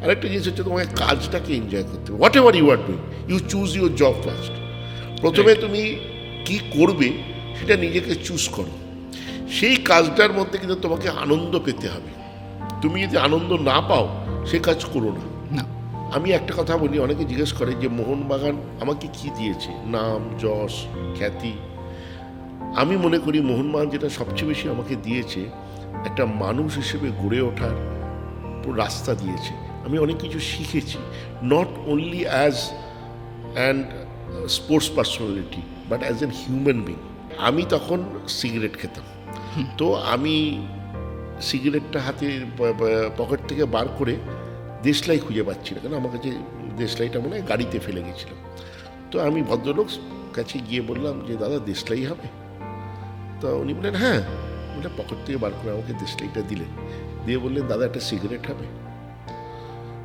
আরেকটা জিনিস হচ্ছে তোমাকে কাজটাকে এনজয় করতে হবে। Whatever you are doing, you choose your job first. প্রথমে তুমি কি করবে সেটা নিজেকে চুজ করো। সেই কাজটার মধ্যে কিন্তু তোমাকে আনন্দ পেতে হবে। তুমি যদি আনন্দ না পাও সে কাজ করো না। আমি একটা কথা বলি, অনেকে জিজ্ঞেস করে যে মোহনবাগান আমাকে কি দিয়েছে, নাম, যশ, খ্যাতি। আমি মনে করি মোহনবাগান যেটা সবচেয়ে বেশি আমাকে দিয়েছে, একটা মানুষ হিসেবে গড়ে ওঠার রাস্তা দিয়েছে। আমি অনেক কিছু শিখেছি, not only as and sports personality but as an human being. আমি তখন সিগারেট খেতাম, তো আমি সিগারেটটা হাতে পকেট থেকে বার করে দেশলাই খুঁজে পাচ্ছি না, কারণ আমার কাছে দেশলাইটা মনে হয় গাড়িতে ফেলে গেছিলাম। তো আমি ভদ্রলোক কাছে গিয়ে বললাম যে দাদা দেশলাই হবে? তো উনি বললেন হ্যাঁ। বলে পকেট থেকে বার করে আমাকে দেশলাইটা দিলেন, দিয়ে বললেন দাদা একটা সিগারেট হবে?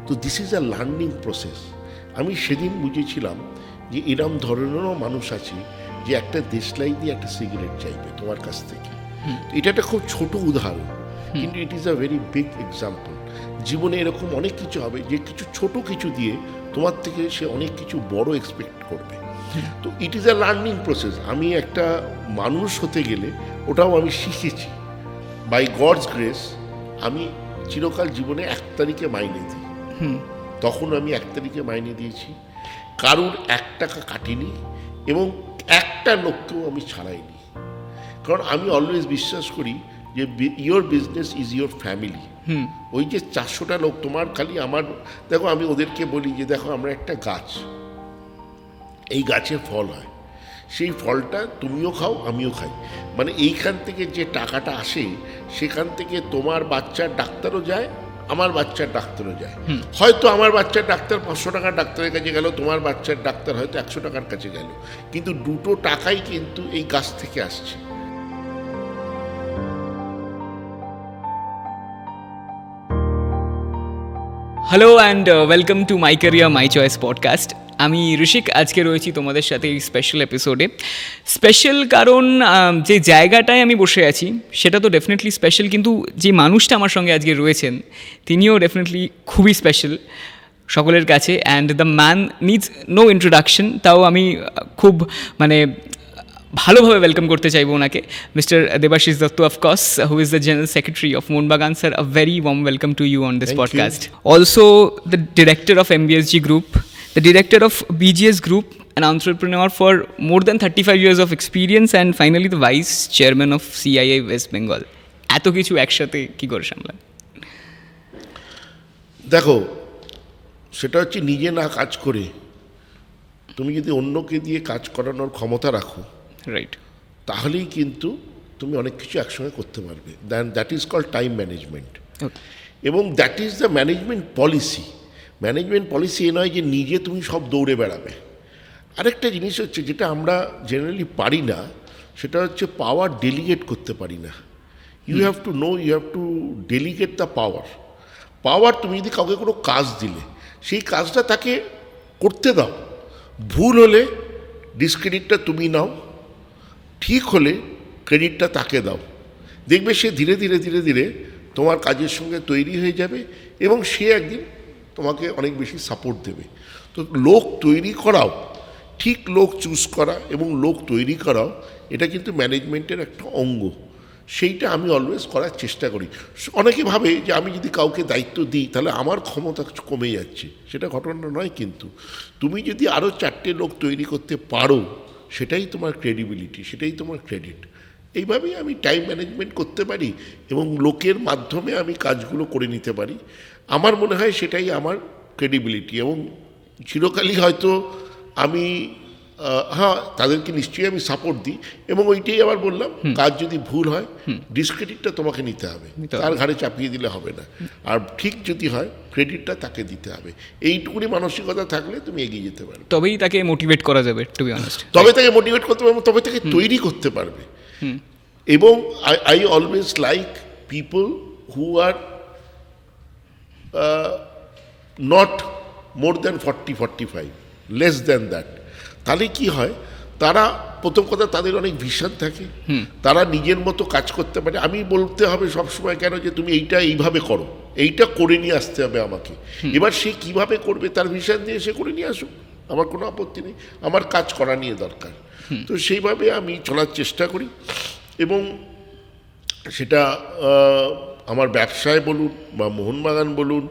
তো this is a learning process. আমি সেদিন বুঝেছিলাম যে এরম ধরনেরও মানুষ আছে যে একটা দেশলাই দিয়ে একটা সিগারেট চাইবে তোমার কাছ থেকে। এটা একটা খুব ছোট উদাহরণ, কিন্তু it is a very big example. জীবনে এরকম অনেক কিছু হবে যে কিছু ছোট কিছু দিয়ে তোমার থেকে সে অনেক কিছু বড় এক্সপেক্ট করবে। তো it is a learning process. আমি একটা মানুষ হতে গেলে ওটাও আমি শিখেছি। বাই গডস গ্রেস আমি চিরকাল জীবনে 1 তারিখে মাইনে দিই। তখন আমি 1 তারিখে মাইনে দিয়েছি, কারুর 1 টাকা কাটিনি এবং একটা লোককেও আমি ছাড়াইনি। কারণ আমি অলওয়েজ বিশ্বাস করি যে your business is your family. ওই যে 400টা লোক তোমার খালি আমার, দেখো আমি ওদেরকে বলি যে দেখো আমরা একটা গাছ, এই গাছে ফল হয়, সেই ফলটা তুমিও খাও আমিও খাই, মানে এইখান থেকে যে টাকাটা আসে সেখান থেকে তোমার বাচ্চার ডাক্তারও যায়, আমার বাচ্চার ডাক্তারও যায়। হয়তো আমার বাচ্চার ডাক্তার 500 টাকার ডাক্তারের কাছে গেল, তোমার বাচ্চার ডাক্তার হয়তো 100 টাকার কাছে গেল, কিন্তু দুটো টাকাই কিন্তু এই গাছ থেকে আসছে। Hello and welcome to my career my choice podcast. আমি ঋষিক, আজকে রয়েছি তোমাদের সাথে এই স্পেশাল এপিসোডে। স্পেশাল কারণ যে জায়গাটায় আমি বসে আছি সেটা তো ডেফিনেটলি স্পেশাল, কিন্তু যে মানুষটা আমার সঙ্গে আজকে রয়েছেন তিনিও ডেফিনেটলি খুবই স্পেশাল সকলের কাছে। And the man needs no introduction, তাও আমি খুব ভালোভাবে ওয়েলকাম করতে চাইবো ওনাকে, mister Debashis Dutta, of course, who is the general secretary of Mohun Bagan. Sir, a very warm welcome to you on this podcast. Also the director of MBSG Group, the director of BGS Group, an entrepreneur for more than 35 years of experience, and finally the vice chairman of CIA West Bengal. এত কিছু একসাথে কি করে সামলান? দেখো, সেটা হচ্ছে নিজে না কাজ করে তুমি যদি অন্যকে দিয়ে কাজ করানোর ক্ষমতা রাখো, রাইট, তাহলেই কিন্তু তুমি অনেক কিছু একসঙ্গে করতে পারবে। That is called time management, এবং that is the management policy. Management policy এ নয় যে নিজে তুমি সব দৌড়ে বেড়াবে। আরেকটা জিনিস হচ্ছে যেটা আমরা জেনারেলি পারি না, সেটা হচ্ছে পাওয়ার ডেলিগেট করতে পারি না। You have to know, you have to delegate the power. Power তুমি যদি কাউকে কোনো কাজ দিলে সেই কাজটা তাকে করতে দাও। ভুল হলে ডিসক্রেডিটটা তুমি নাও, ঠিক হলে ক্রেডিটটা তাকে দাও। দেখবে সে ধীরে ধীরে ধীরে ধীরে তোমার কাজের সঙ্গে তৈরি হয়ে যাবে এবং সে একদিন তোমাকে অনেক বেশি সাপোর্ট দেবে। তো লোক তৈরি করাও, ঠিক লোক চুজ করা এবং লোক তৈরি করাও, এটা কিন্তু ম্যানেজমেন্টের একটা অঙ্গ। সেইটা আমি অলওয়েজ করার চেষ্টা করি। অনেকে ভাবে যে আমি যদি কাউকে দায়িত্ব দিই তাহলে আমার ক্ষমতা কমে যাচ্ছে, সেটা ঘটনা নয়। কিন্তু তুমি যদি আরও 4টে লোক তৈরি করতে পারো, সেটাই তোমার ক্রেডিবিলিটি, সেটাই তোমার ক্রেডিট। এইভাবেই আমি টাইম ম্যানেজমেন্ট করতে পারি এবং লোকের মাধ্যমে আমি কাজগুলো করে নিতে পারি। আমার মনে হয় সেটাই আমার ক্রেডিবিলিটি, এবং চিরকালই হয়তো আমি হ্যাঁ তাদেরকে নিশ্চয়ই আমি সাপোর্ট দিই, এবং ওইটাই আবার বললাম, কাজ যদি ভুল হয় ডিসক্রেডিটটা তোমাকে নিতে হবে, তার ঘাড়ে চাপিয়ে দিলে হবে না। আর ঠিক যদি হয় ক্রেডিটটা তাকে দিতে হবে। এইটুকুনি মানসিকতা থাকলে তুমি এগিয়ে যেতে পারবে, তবেই তাকে মোটিভেট করা যাবে, টু বি অনেস্ট। তবে তাকে মোটিভেট করতে পারবে, তবে তাকে তৈরি করতে পারবে। এবং I always like people who are not more than 40-45, less than that. তাহলে কি হয়, তারা প্রথম কথা তাদের অনেক ভিশন থাকে, তারা নিজের মতো কাজ করতে পারে। আমি বলতে হবে সবসময় কেন যে তুমি এইটা এইভাবে করো, এইটা করে নিয়ে আসতে হবে আমাকে। এবার সে কিভাবে করবে তার ভিশন দিয়ে সে করে নিয়ে আসুক, আমার কোনো আপত্তি নেই, আমার কাজ করা নিয়ে দরকার। তো সেইভাবে আমি চলার চেষ্টা করি, এবং সেটা আমার ব্যবসায় বলুন বা মোহনবাগান বলুন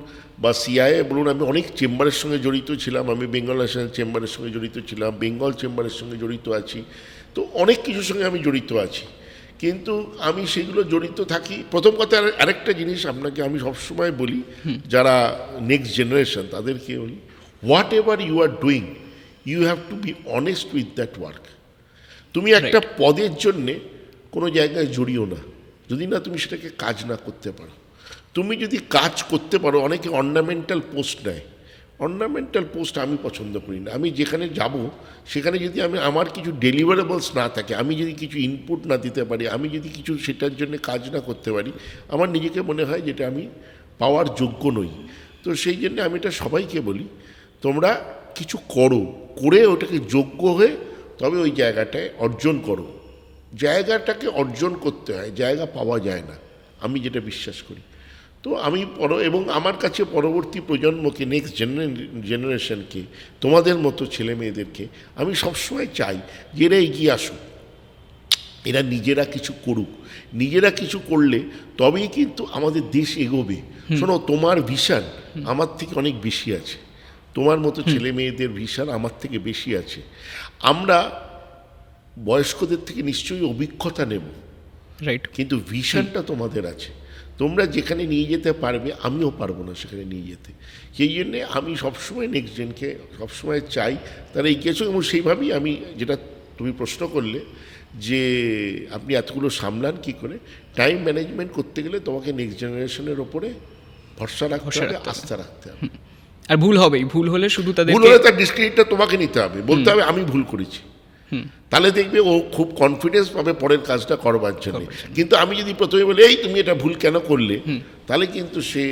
বা সিআইএ বলুন, আমি অনেক চেম্বারের সঙ্গে জড়িত ছিলাম। আমি বেঙ্গল ন্যাশনাল চেম্বারের সঙ্গে জড়িত ছিলাম, বেঙ্গল চেম্বারের সঙ্গে জড়িত আছি, তো অনেক কিছুর সঙ্গে আমি জড়িত আছি। কিন্তু আমি সেগুলো জড়িত থাকি। প্রথম কথা আরেকটা জিনিস আপনাকে আমি সবসময় বলি, যারা নেক্সট জেনারেশন তাদেরকে বলি, whatever you are doing you have to be honest with that work. তুমি একটা পদের জন্যে কোনো জায়গায় জড়িও না যদি না তুমি সেটাকে কাজ না করতে পারো। তুমি যদি কাজ করতে পারো, অনেকে অর্নামেন্টাল পোস্ট নেয়। অর্নামেন্টাল পোস্ট আমি পছন্দ করি না। আমি যেখানে যাব সেখানে যদি আমার কিছু ডেলিভারেবলস না থাকে, আমি যদি কিছু ইনপুট না দিতে পারি, আমি যদি কিছু সেটার জন্য কাজ না করতে পারি, আমার নিজেকে মনে হয় যেটা আমি পাওয়ার যোগ্য নই। তো সেই জন্য আমি এটা সবাইকে বলি, তোমরা কিছু করো, করে ওটাকে যোগ্য হয়ে তবে ওই জায়গাটায় অর্জন করো। জায়গাটাকে অর্জন করতে হয়, জায়গা পাওয়া যায় না, আমি যেটা বিশ্বাস করি। তো আমি এবং আমার কাছে পরবর্তী প্রজন্মকে, নেক্সট জেনারেশনকে, তোমাদের মতো ছেলে মেয়েদেরকে আমি সবসময় চাই যে এরা এগিয়ে আসুক, এরা নিজেরা কিছু করুক। নিজেরা কিছু করলে তবেই কিন্তু আমাদের দেশ এগোবে। শোনো, তোমার ভিশন আমার থেকে অনেক বেশি আছে, তোমার মতো ছেলে মেয়েদের ভিশন আমার থেকে বেশি আছে। আমরা বয়স্কদের থেকে নিশ্চয়ই অভিজ্ঞতা নেব, রাইট, কিন্তু ভিশনটা তোমাদের আছে। তোমরা যেখানে নিয়ে যেতে পারবে, আমিও পারবো না সেখানে নিয়ে যেতে। সেই জন্যে আমি সবসময় নেক্সট জেনকে সবসময় চাই তারা এগিয়ে আসুক। এবং সেইভাবেই আমি, যেটা তুমি প্রশ্ন করলে যে আপনি এতগুলো সামলান কী করে, টাইম ম্যানেজমেন্ট করতে গেলে তোমাকে নেক্সট জেনারেশনের ওপরে ভরসা রাখতে হবে, আস্থা রাখতে হবে। আর ভুল হবেই, ভুল হলে শুধু তাদের ভুল হলে তার ডিসক্রেডিটটা তোমাকে নিতে হবে, বলতে হবে আমি ভুল করেছি। তাহলে দেখবে ও খুব কনফিডেন্স পাবে পরের কাজটা করবার জন্য। কিন্তু আমি যদি প্রথমে বলি এই তুমি এটা ভুল কেন করলে, তাহলে কিন্তু সে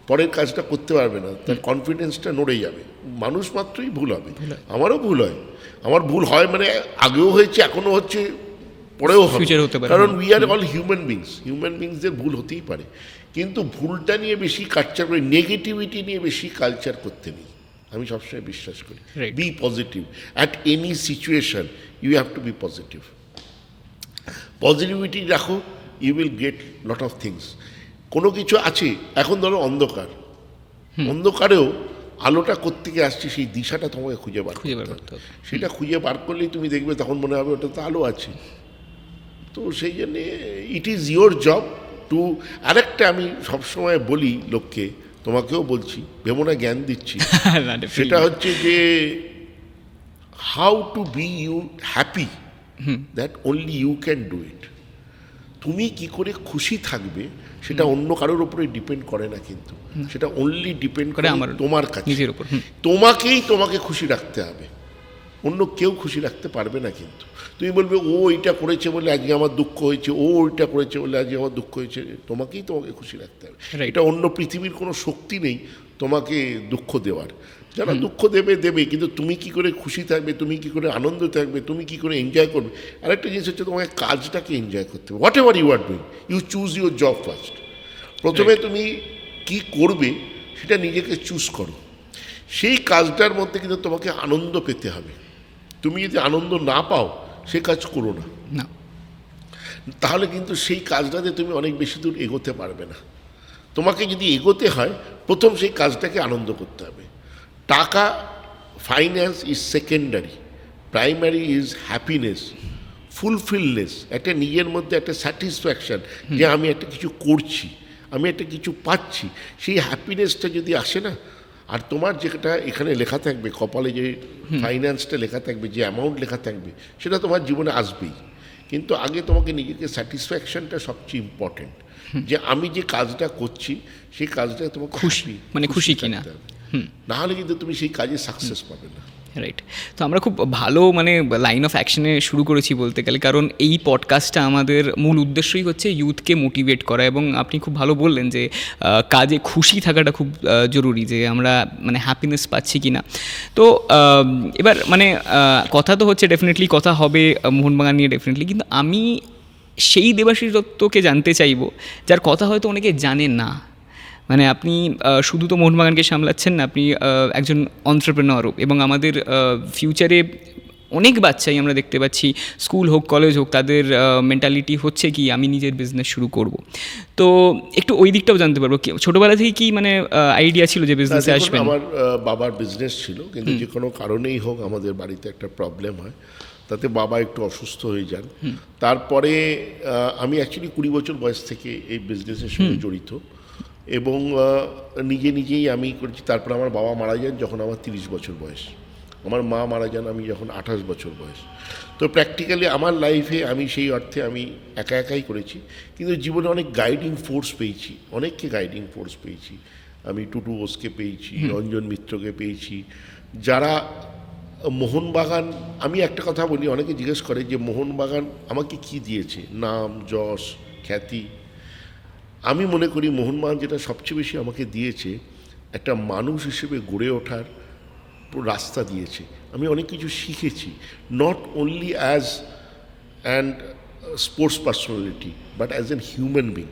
পরের কাজটা করতে পারবে না, তার কনফিডেন্সটা নড়ে যাবে। মানুষ মাত্রই ভুল হবে, আমারও ভুল হয়। আমার ভুল হয় মানে আগেও হয়েছে, এখনও হচ্ছে, পরেও হবে, কারণ we are all human beings. Human বিংসদের ভুল হতেই পারে, কিন্তু ভুলটা নিয়ে বেশি কালচার করে, নেগেটিভিটি নিয়ে বেশি কালচার করতে নেই, আমি সবসময় বিশ্বাস করি। Be positive at any situation, you have to be positive. Positivity রাখো, you will get lot of things. কোনো কিছু আছে, এখন ধরো অন্ধকার, অন্ধকারেও আলোটা কোত্থেকে আসছে সেই দিশাটা তোমাকে খুঁজে বার করতে হবে। সেটা খুঁজে বার করলেই তুমি দেখবে তখন মনে হবে ওটা তো আলো আছে। তো সেই জন্যে it is your job too. আরেকটা আমি সবসময় বলি লোককে, তোমাকেও বলছি, ভেবো না জ্ঞান দিচ্ছি, সেটা হচ্ছে যে how to be you happy, that only you can do it. তুমি কি করে খুশি থাকবে সেটা অন্য কারোর উপরে ডিপেন্ড করে না, কিন্তু সেটা অনলি ডিপেন্ড করে তোমার কাছে, নিজের উপর। তোমাকে খুশি রাখতে হবে, অন্য কেউ খুশি রাখতে পারবে না। কিন্তু তুমি বলবে ও এইটা করেছে বলে আজকে আমার দুঃখ হয়েছে, ও ওইটা করেছে বলে আজকে আমার দুঃখ হয়েছে, তোমাকে খুশি রাখতে হবে। এটা অন্য পৃথিবীর কোনো শক্তি নেই তোমাকে দুঃখ দেওয়ার। যারা দুঃখ দেবে, কিন্তু তুমি কি করে খুশি থাকবে, তুমি কি করে আনন্দ থাকবে, তুমি কি করে এনজয় করবে। আরেকটা জিনিস হচ্ছে তোমাকে কাজটাকে এনজয় করতে হবে। Whatever you are doing you choose your job first. প্রথমে তুমি কি করবে সেটা নিজেকে চুজ করো। সেই কাজটার মধ্যে কিন্তু তোমাকে আনন্দ পেতে হবে। তুমি যদি আনন্দ না পাও সে কাজ করো না, তাহলে কিন্তু সেই কাজটাতে তুমি অনেক বেশি দূর এগোতে পারবে না। তোমাকে যদি এগোতে হয় প্রথম সেই কাজটাকে আনন্দ করতে হবে। টাকা, finance is secondary, primary is happiness, fulfilness, একটা নিজের মধ্যে একটা স্যাটিসফ্যাকশান যে আমি একটা কিছু করছি, আমি একটা কিছু পাচ্ছি, সেই হ্যাপিনেসটা যদি আসে না, আর তোমার যেটা এখানে লেখা থাকবে কপালে, যে ফাইন্যান্সটা লেখা থাকবে, যে অ্যামাউন্ট লেখা থাকবে, সেটা তোমার জীবনে আসবেই। কিন্তু আগে তোমাকে নিজেকে স্যাটিসফ্যাকশানটা সবচেয়ে ইম্পর্টেন্ট, যে আমি যে কাজটা করছি সেই কাজটা তোমাকে খুশি কিনা, না হলে কিন্তু তুমি সেই কাজে সাকসেস পাবে না। রাইট। তো আমরা খুব ভালো লাইন অফ অ্যাকশনে শুরু করেছি বলতে গেলে, কারণ এই পডকাস্টটা আমাদের মূল উদ্দেশ্যই হচ্ছে ইউথকে মোটিভেট করা। এবং আপনি খুব ভালো বললেন যে কাজে খুশি থাকাটা খুব জরুরি, যে আমরা হ্যাপিনেস পাচ্ছি কি না। তো এবার কথা তো হচ্ছে, ডেফিনেটলি কথা হবে মোহনবাগান নিয়ে ডেফিনেটলি, কিন্তু আমি সেই দেবাশিস দত্তকে জানতে চাইবো যার কথা হয়তো অনেকে জানে না। মানে আপনি শুধু তো মোহনবাগানকে সামলাচ্ছেন না, আপনি একজন অন্ত্রপ্রেনারও, এবং আমাদের ফিউচারে অনেক বাচ্চাই আমরা দেখতে পাচ্ছি, স্কুল হোক কলেজ হোক, তাদের মেন্টালিটি হচ্ছে কি আমি নিজের বিজনেস শুরু করব। তো একটু ওই দিকটাও জানতে পারবো, ছোটোবেলা থেকে কি মানে আইডিয়া ছিল যে বিজনেসে দেখুন, আসবেন? আমার বাবার বিজনেস ছিল, কিন্তু যে কোনো কারণেই হোক আমাদের বাড়িতে একটা প্রবলেম হয়, তাতে বাবা একটু অসুস্থ হয়ে যান। তারপরে আমি অ্যাকচুয়ালি 20 বছর বয়স থেকে এই বিজনেসের সঙ্গে জড়িত, এবং নিজেই আমি করেছি। তারপর আমার বাবা মারা যান যখন আমার 30 বছর বয়স, আমার মা মারা যান আমি যখন 28 বছর বয়স। তো প্র্যাকটিক্যালি আমার লাইফে আমি সেই অর্থে আমি একাই করেছি, কিন্তু জীবনে অনেক গাইডিং ফোর্স পেয়েছি, অনেককে গাইডিং ফোর্স পেয়েছি। আমি টুটু বোসকে পেয়েছি, রঞ্জন মিত্রকে পেয়েছি, যারা মোহনবাগান, আমি একটা কথা বলি, অনেকে জিজ্ঞেস করে যে মোহনবাগান আমাকে কি দিয়েছে, নাম, যশ, খ্যাতি। আমি মনে করি মোহনবাগান যেটা সবচেয়ে বেশি আমাকে দিয়েছে, একটা মানুষ হিসেবে গড়ে ওঠার রাস্তা দিয়েছে। আমি অনেক কিছু শিখেছি, not only as and sports personality, but as an human being.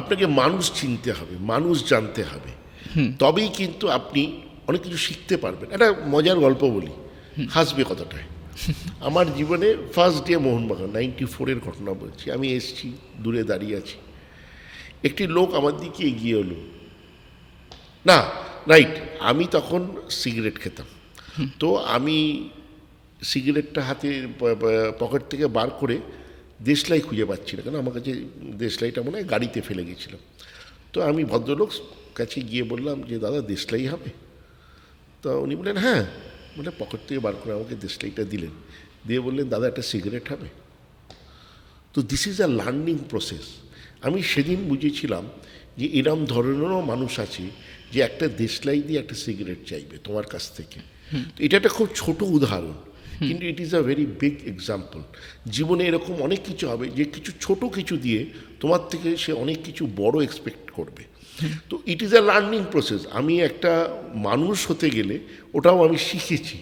আপনাকে মানুষ চিনতে হবে, মানুষ জানতে হবে, তবেই কিন্তু আপনি অনেক কিছু শিখতে পারবেন। একটা মজার গল্প বলি, হাসবে কথাটায়। আমার জীবনে ফার্স্ট ডে মোহনবাগান 94-এর ঘটনা বলছি। আমি এসছি, দূরে দাঁড়িয়ে আছি, একটি লোক আমার দিকে এগিয়ে এলো, না রাইট, আমি তখন সিগারেট খেতাম। তো আমি সিগারেটটা হাতে পকেট থেকে বার করে দেশলাই খুঁজে পাচ্ছি না, কারণ আমার কাছে দেশলাইটা মনে হয় গাড়িতে ফেলে গেছিলাম। তো আমি ভদ্রলোক কাছে গিয়ে বললাম যে দাদা দেশলাই হবে? তো উনি বললেন হ্যাঁ, মানে পকেট থেকে বার করে আমাকে দেশলাইটা দিলেন, দিয়ে বললেন দাদা একটা সিগারেট হবে? তো this is a learning process. আমি সেদিন বুঝেছিলাম যে এরম ধরনেরও মানুষ আছে যে একটা দেশলাই দিয়ে একটা সিগারেট চাইবে তোমার কাছ থেকে। তো এটা একটা খুব ছোট উদাহরণ, কিন্তু it is a very big example. জীবনে এরকম অনেক কিছু হবে যে কিছু ছোট কিছু দিয়ে তোমার থেকে সে অনেক কিছু বড় এক্সপেক্ট করবে। তো it is a learning process. আমি একটা মানুষ হতে গেলে ওটাও আমি শিখেছি।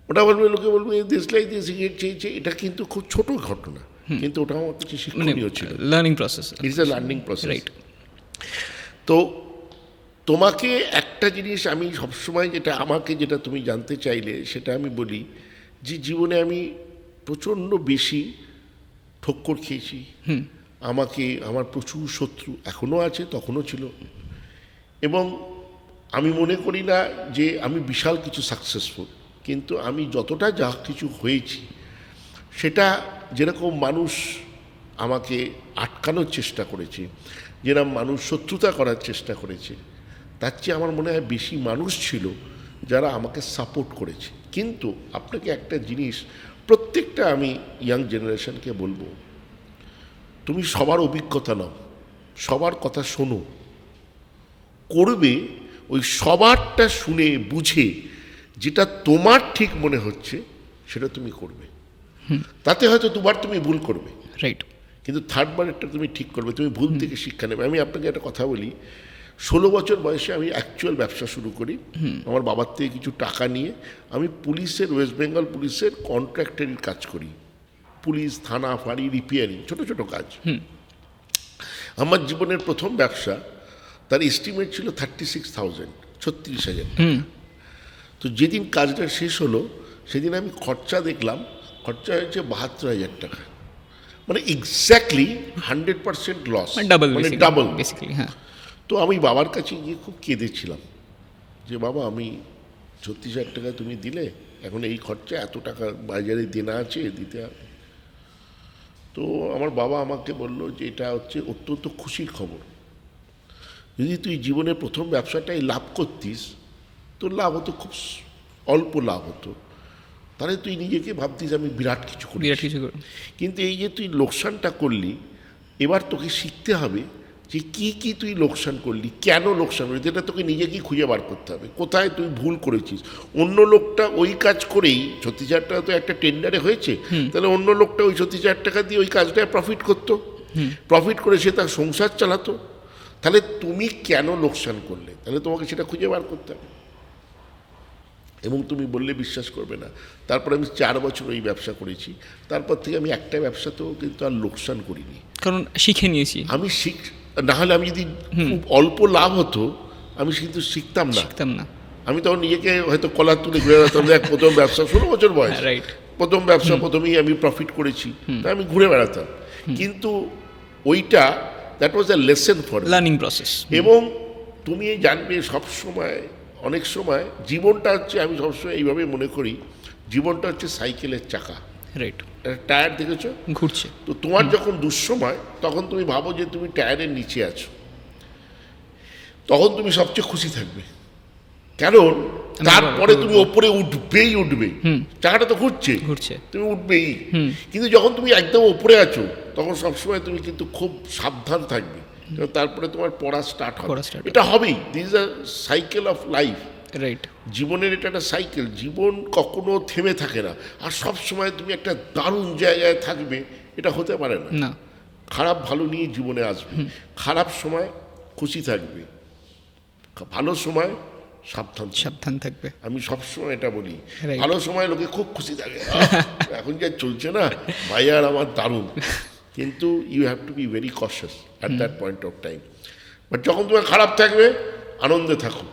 ওটা বলবে, লোকে বলবে দেশলাই দিয়ে সিগারেট চেয়েছে, এটা কিন্তু খুব ছোট ঘটনা, কিন্তু ওটা আমার কাছে শিক্ষণীয় ছিল। Learning process, it is a learning process, right. তো তোমাকে একটা জিনিস আমি সবসময়, যেটা তুমি জানতে চাইলে, সেটা আমি বলি যে জীবনে আমি প্রচণ্ড বেশি ঠক্কর খেয়েছি। আমার প্রচুর শত্রু এখনও আছে, তখনও ছিল, এবং আমি মনে করি না যে আমি বিশাল কিছু সাকসেসফুল, কিন্তু আমি যতটা যা কিছু হয়েছি সেটা যেরকম মানুষ আমাকে আটকানোর চেষ্টা করেছে, যেরকম মানুষ শত্রুতা করার চেষ্টা করেছে, তার চেয়ে আমার মনে হয় বেশি মানুষ ছিল যারা আমাকে সাপোর্ট করেছে। কিন্তু আপনাকে একটা জিনিস, প্রত্যেকটা আমি ইয়াং জেনারেশনকে বলবো, তুমি সবার অভিজ্ঞতা নাও, সবার কথা শোনো, করবে ওই সবারটা শুনে বুঝে যেটা তোমার ঠিক মনে হচ্ছে সেটা তুমি করবে। তাতে হয়তো দুবার তুমি ভুল করবে, রাইট, কিন্তু থার্ডবারেরটা তুমি ঠিক করবে, তুমি ভুল থেকে শিক্ষা নেবে। আমি আপনাকে একটা কথা বলি, 16 বছর বয়সে আমি অ্যাকচুয়াল ব্যবসা শুরু করি। আমার বাবার থেকে কিছু টাকা নিয়ে আমি পুলিশের, ওয়েস্ট বেঙ্গল পুলিশের কন্ট্রাক্টরের কাজ করি, পুলিশ, থানা, ফাঁড়ি, রিপেয়ারিং, ছোট ছোট কাজ। আমার জীবনের প্রথম ব্যবসা, তার এস্টিমেট ছিল 36,000, 36,000 টাকা। তো যেদিন কাজটা শেষ হলো সেদিন আমি খরচা দেখলাম, খরচা হয়েছে 72,000 টাকা, মানে এক্স্যাক্টলি 100% লস, মানে ডাবল বেসিক্যালি। হ্যাঁ, তো আমি বাবার কাছে গিয়ে খুব কেঁদেছিলাম যে বাবা, আমি 36,000 টাকা তুমি দিলে, এখন এই খরচা, এত টাকা বাজারে দেনা আছে, দিতে হবে। তো আমার বাবা আমাকে বলল যে এটা হচ্ছে অত্যন্ত খুশির খবর, যদি তুই জীবনের প্রথম ব্যবসাটাই লাভ করতিস, তোর লাভ হতো খুব অল্প লাভ হতো, তাহলে তুই নিজেকে ভাবতিস আমি বিরাট কিছু করি। কিন্তু এই যে তুই লোকসানটা করলি, এবার তোকে শিখতে হবে যে কি তুই লোকসান করলি, কেন লোকসান করলি, এটা তোকে নিজেকেই খুঁজে বার করতে হবে, কোথায় তুই ভুল করেছিস। অন্য লোকটা ওই কাজ করেই 36,000 টাকা তো একটা টেন্ডারে হয়েছে, তাহলে অন্য লোকটা ওই 36,000 টাকা দিয়ে ওই কাজটায় প্রফিট করতো, প্রফিট করে সে তার সংসার চালাতো, তাহলে তুমি কেন লোকসান করলে, তাহলে তোমাকে সেটা খুঁজে বার করতে হবে। এবং তুমি বললে বিশ্বাস করবে না, তারপর আমি 4 বছর ওই ব্যবসা করেছি, তারপর থেকে আমি একটা ব্যবসাতেও কিন্তু আর লোকসান করিনি, কারণ শিখে নিয়েছি। আমি না হলে আমি যদি খুব অল্প লাভ হতো আমি কিন্তু শিখতাম না। আমি তখন নিজেকে হয়তো কলার তুলে ঘুরে বেড়াতাম, দেখ প্রথম ব্যবসা 16 বছর বয়স, রাইট, প্রথম ব্যবসা প্রথমেই আমি প্রফিট করেছি, তাই আমি ঘুরে বেড়াতাম। কিন্তু ওইটা that was a lesson for learning process. এবং তুমি জানবে সবসময়, অনেক সময় জীবনটা হচ্ছে, আমি সবসময় এইভাবে মনে করি, জীবনটা হচ্ছে সাইকেলের চাকা, রাইট, টায়ার দেখেছো ঘুরছে। তো তোমার যখন দুঃসময় তখন তুমি ভাবো যে তুমি টায়ারের নিচে আছো, তখন তুমি সবচেয়ে খুশি থাকবে, কারণ তারপরে তুমি ওপরে উঠবে, চাকাটা তো ঘুরছে, তুমি উঠবেই। কিন্তু যখন তুমি একদম ওপরে আছো তখন সবসময় তুমি কিন্তু খুব সাবধান থাকবে, তারপরে তোমার পড়া স্টার্ট হবে, এটা হবেই। This is a cycle of life, right. জীবনের এটা একটা সাইকেল, জীবন কখনো থেমে থাকে না, আর সব সময় তুমি একটা দারুণ জায়গায় থাকবে এটা হতে পারে না। খারাপ ভালো নিয়ে জীবনে আসবে, খারাপ সময় খুশি থাকবে, ভালো সময় সাবধান থাকবে। আমি সবসময় এটা বলি, ভালো সময় লোকে খুব খুশি থাকে, এখন যা চলছে না ভাই আর আমার দারুণ, কিন্তু you have to be very cautious at that point of time. But যখন তোমার খারাপ থাকবে আনন্দে থাকো,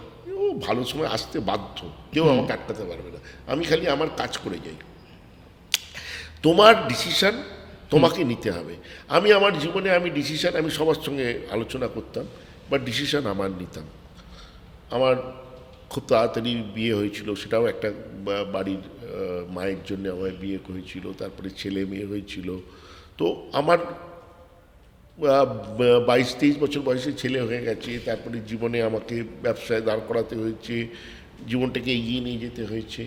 ভালো সময় আসতে বাধ্য, কেউ আমাকে আটকাতে পারবে না, আমি খালি আমার কাজ করে যাই। তোমার ডিসিশন তোমাকে নিতে হবে। আমি আমার জীবনে ডিসিশন আমি সবার সঙ্গে আলোচনা করতাম, বাট ডিসিশন আমার নিতাম। আমার খুব তাড়াতাড়ি বিয়ে হয়েছিল, সেটাও একটা বাড়ির মায়ের জন্য আমার বিয়ে হয়েছিল, তারপরে ছেলে মেয়ে হয়েছিল। তো আমার 22-23 বছর বয়সে ছেলে হয়ে গেছে, তারপরে জীবনে আমাকে ব্যবসায় দাঁড় করাতে হয়েছে, জীবনটাকে এগিয়ে নিয়ে যেতে হয়েছে।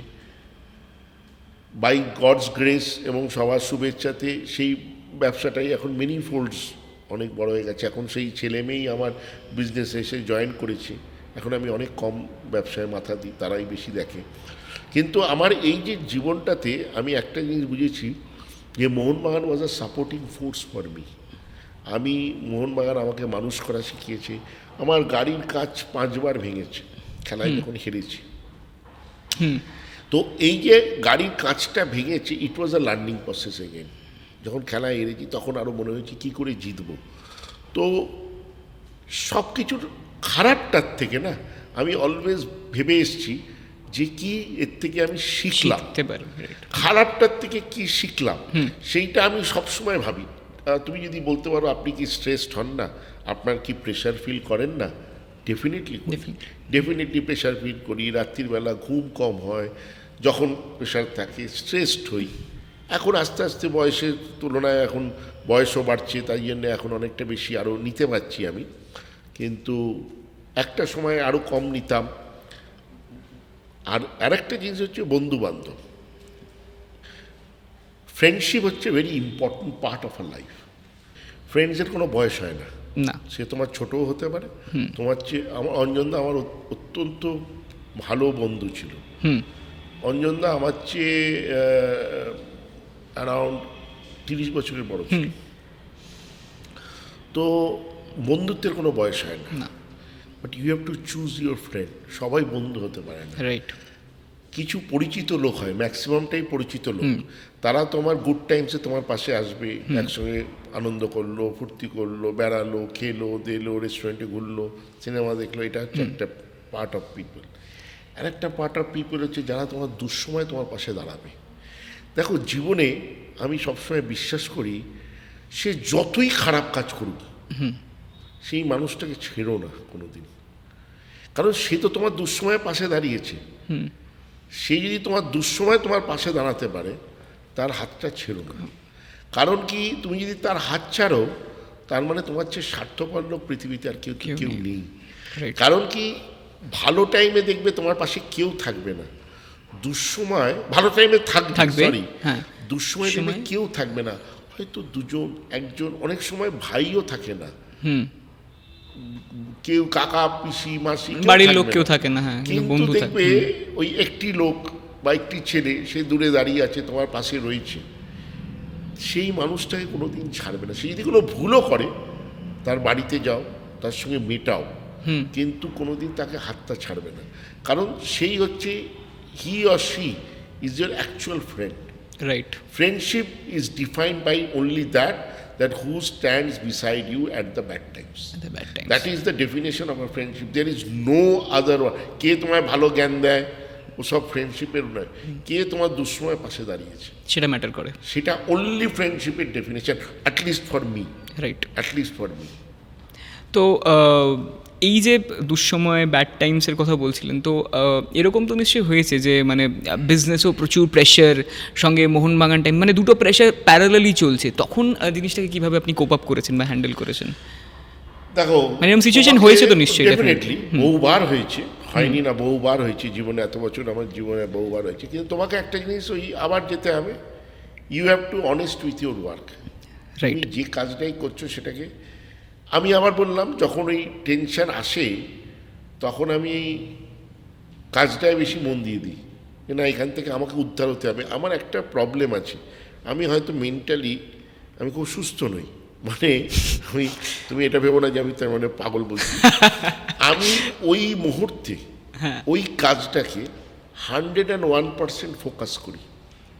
বাই গডস গ্রেস এবং সবার শুভেচ্ছাতে সেই ব্যবসাটাই এখন মেনি ফোল্ডস অনেক বড় হয়ে গেছে। এখন সেই ছেলে মেয়েই আমার বিজনেসে এসে জয়েন করেছে, এখন আমি অনেক কম ব্যবসায় মাথা দিই, তারাই বেশি দেখে। কিন্তু আমার এই যে জীবনটাতে আমি একটা জিনিস বুঝেছি, যে Mohun Bagan was a supporting force for me. Mohun Bagan আমাকে মানুষ করা শিখিয়েছে। আমার গাড়ির কাঁচ 5 বার ভেঙেছে খেলায় যখন হেরেছি। তো এই যে গাড়ির কাঁচটা ভেঙেছে, ইট ওয়াজ আ লার্নিং প্রসেস এগেন। যখন খেলায় হেরেছি তখন আরও মনে হয়েছে কী করে জিতবো। তো সব কিছুর খারাপটার থেকে না আমি অলওয়েজ ভেবে এসেছি যে কি এর থেকে আমি শিখলাম, খারাপটার থেকে কি শিখলাম, সেইটা আমি সবসময় ভাবি। তুমি যদি বলতে পারো আপনি কি স্ট্রেসড হন না, আপনার কি প্রেশার ফিল করেন না? ডেফিনেটলি প্রেশার ফিল করি। রাত্রিবেলা ঘুম কম হয়, যখন প্রেশার থাকে স্ট্রেসড হই। এখন আস্তে আস্তে বয়সের তুলনায় এখন বয়সও বাড়ছে, তাই জন্য এখন অনেকটা বেশি আরও নিতে পারছি আমি, কিন্তু একটা সময় আরও কম নিতাম। আর আরেকটা জিনিস হচ্ছে বন্ধুবান্ধব, ফ্রেন্ডশিপ হচ্ছে very important part of a life. ফ্রেন্ডসের কোনো বয়স হয় না, সে তোমার ছোটও হতে পারে। তোমার চেয়ে আমার অঞ্জনদা আমার অত্যন্ত ভালো বন্ধু ছিল। অঞ্জনদা আমার চেয়ে অ্যারাউন্ড 30 বছরের বড় ছিল। তো বন্ধুত্বের কোনো বয়স হয় না, but you have to choose your friend. সবাই বন্ধু হতে পারে না, রাইট। কিছু পরিচিত লোক হয়, ম্যাক্সিমামটাই পরিচিত লোক, তারা তোমার গুড টাইমসে তোমার পাশে আসবে, একসঙ্গে আনন্দ করলো, ফুর্তি করলো, বেড়ালো, খেলো দিলো, রেস্টুরেন্টে ঘুরলো, সিনেমা দেখলো। এটা হচ্ছে একটা পার্ট অফ পিপল। আর একটা পার্ট অফ পিপল হচ্ছে যারা তোমার দুঃসময় তোমার পাশে দাঁড়াবে। দেখো জীবনে আমি সবসময় বিশ্বাস করি, সে যতই খারাপ কাজ করুক সেই মানুষটাকে ছেড়ো না কোনো দিন, কারণ সে তো তোমার দুঃসময়ের পাশে দাঁড়িয়েছে। সে যদি তোমার দুঃসময় তোমার পাশে দাঁড়াতে পারে, তার হাতটা ছেড়ো না। কারণ কি, তুমি যদি তার হাত ছাড়ো, তার মানে তোমার চেয়ে স্বার্থপর লোক পৃথিবীতে আর কেউ নেই। কারণ কি, ভালো টাইমে দেখবে তোমার পাশে কেউ থাকবে না, দুঃসময় ভালো টাইমে থাকবে, সরি দুঃসময় দেখবে কেউ থাকবে না, হয়তো দুজন একজন, অনেক সময় ভাইও থাকে না, কেউ কাকা পিসি মাসি বাড়ির লোক কেউ থাকে না, কিন্তু দেখবে ওই একটি লোক বা একটি ছেলে সে দূরে দাঁড়িয়ে আছে, তোমার পাশে রয়েছে, সেই মানুষটাকে কোনোদিন ছাড়বে না। সে যদি কোনো ভুলও করে, তার বাড়িতে যাও, তার সঙ্গে মেটাও, কিন্তু কোনোদিন তাকে হাতটা ছাড়বে না, কারণ সেই হচ্ছে he or she is your actual friend. Right, Friendship is defined by only that who stands beside you at the bad times. The bad time, That is the definition of a friendship. There is no other one. কে তোমায় ভালো জ্ঞান দেয় ওসব ফ্রেন্ডশিপের নয়, কে তোমার দুঃসময় পাশে দাঁড়িয়েছে সেটা ম্যাটার করে। সেটা অনলি ফ্রেন্ডশিপের definition, at least for me, right. At least for me. তো এই যে দুঃসময় ব্যাড টাইমসের কথা বলছিলেন, তো এরকম তো নিশ্চয়ই হয়েছে যে মানে বিজনেসও প্রচুর প্রেশার, সঙ্গে মোহনবাগান টাইম, মানে দুটো প্রেশার প্যারালালি চলছে, তখন জিনিসটাকে কীভাবে আপনি কোপ আপ করেছেন বা হ্যান্ডেল করেছেন? দেখো, মানে এরকম situation হয়েছে তো নিশ্চয়ই, ডেফিনেটলি বহুবার হয়েছে, হয়নি না, বহুবার হয়েছে জীবনে, এত বছর আমার জীবনে বহুবার হয়েছে। কিন্তু তোমাকে একটা জিনিস ওই আবার যেতে হবে, you have to honest with your work. Right, তুমি যে কাজটাই করছো সেটাকে, আমি আবার বললাম যখন ওই টেনশন আসে তখন আমি এই কাজটায় বেশি মন দিয়ে দিই, যে না এখান থেকে আমাকে উদ্ধার হতে হবে। আমার একটা প্রবলেম আছে, আমি হয়তো মেন্টালি আমি খুব সুস্থ নই, মানে আমি, তুমি এটা ভেবো না যে আমি তার মানে পাগল বলছি। আমি ওই মুহূর্তে ওই কাজটাকে 101% ফোকাস করি,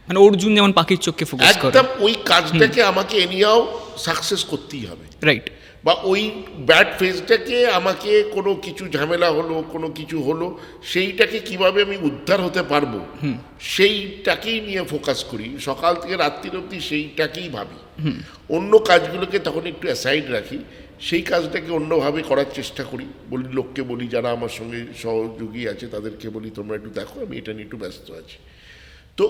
মানে অর্জুন যেমন পাখির চোখকে ফোকাস করে, একদম ওই কাজটাকে আমাকে এনিয়াও সাকসেস করতেই হবে। রাইট, বা ওই ব্যাড ফেজটাকে আমাকে কোনো কিছু ঝামেলা হলো, কোনো কিছু হলো, সেইটাকে কিভাবে আমি উদ্ধার হতে পারবো সেইটাকেই নিয়ে ফোকাস করি, সকাল থেকে রাত্রির অবধি সেইটাকেই ভাবি। অন্য কাজগুলোকে তখন একটু অ্যাসাইড রাখি, সেই কাজটাকে অন্যভাবে করার চেষ্টা করি। বলি, লোককে বলি যারা আমার সঙ্গে সহযোগী আছে তাদেরকে বলি তোমরা একটু দেখো, আমি এটা নিয়ে একটু ব্যস্ত আছি। তো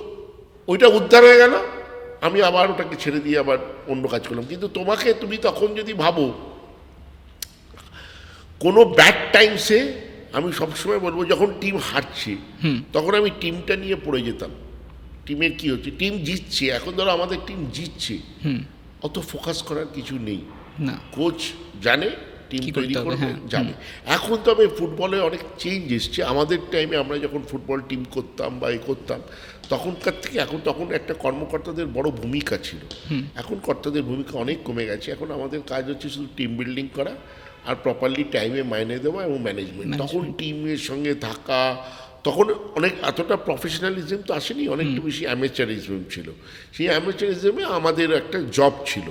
ওইটা উদ্ধার হয়ে গেল, আমি আবার ওটাকে ছেড়ে দিয়ে আবার অন্য কাজ করলাম। কিন্তু তুমি তখন যদি ভাবো কোনো ব্যাড টাইমসে, আমি সবসময় বলবো যখন টিম হারছে তখন আমি টিমটা নিয়ে পড়ে যেতাম। টিমের কি হচ্ছে, টিম জিতছে, এখন ধরো আমাদের টিম জিতছে, অত ফোকাস করার কিছু নেই, না, কোচ জানে টিম কি তৈরি করতে হবে, করবে, হ্যাঁ, যাবে। এখন তবে ফুটবলে অনেক চেঞ্জ এসছে। আমাদের টাইমে আমরা যখন ফুটবল টিম করতাম বা করতাম তখনকার থেকে তখন একটা কর্মকর্তাদের বড় ভূমিকা ছিল, এখন কর্তাদের ভূমিকা অনেক কমে গেছে। এখন আমাদের কাজ হচ্ছে শুধু টিম বিল্ডিং করা আর প্রপারলি টাইমে মাইনে দেওয়া এবং ম্যানেজমেন্ট। তখন টিমের সঙ্গে থাকা, তখন অনেক এতটা প্রফেশনালিজম তো আসেনি, অনেকটা বেশি অ্যামেচারিজম ছিল। সেই অ্যামেচারিজমে আমাদের একটা জব ছিল,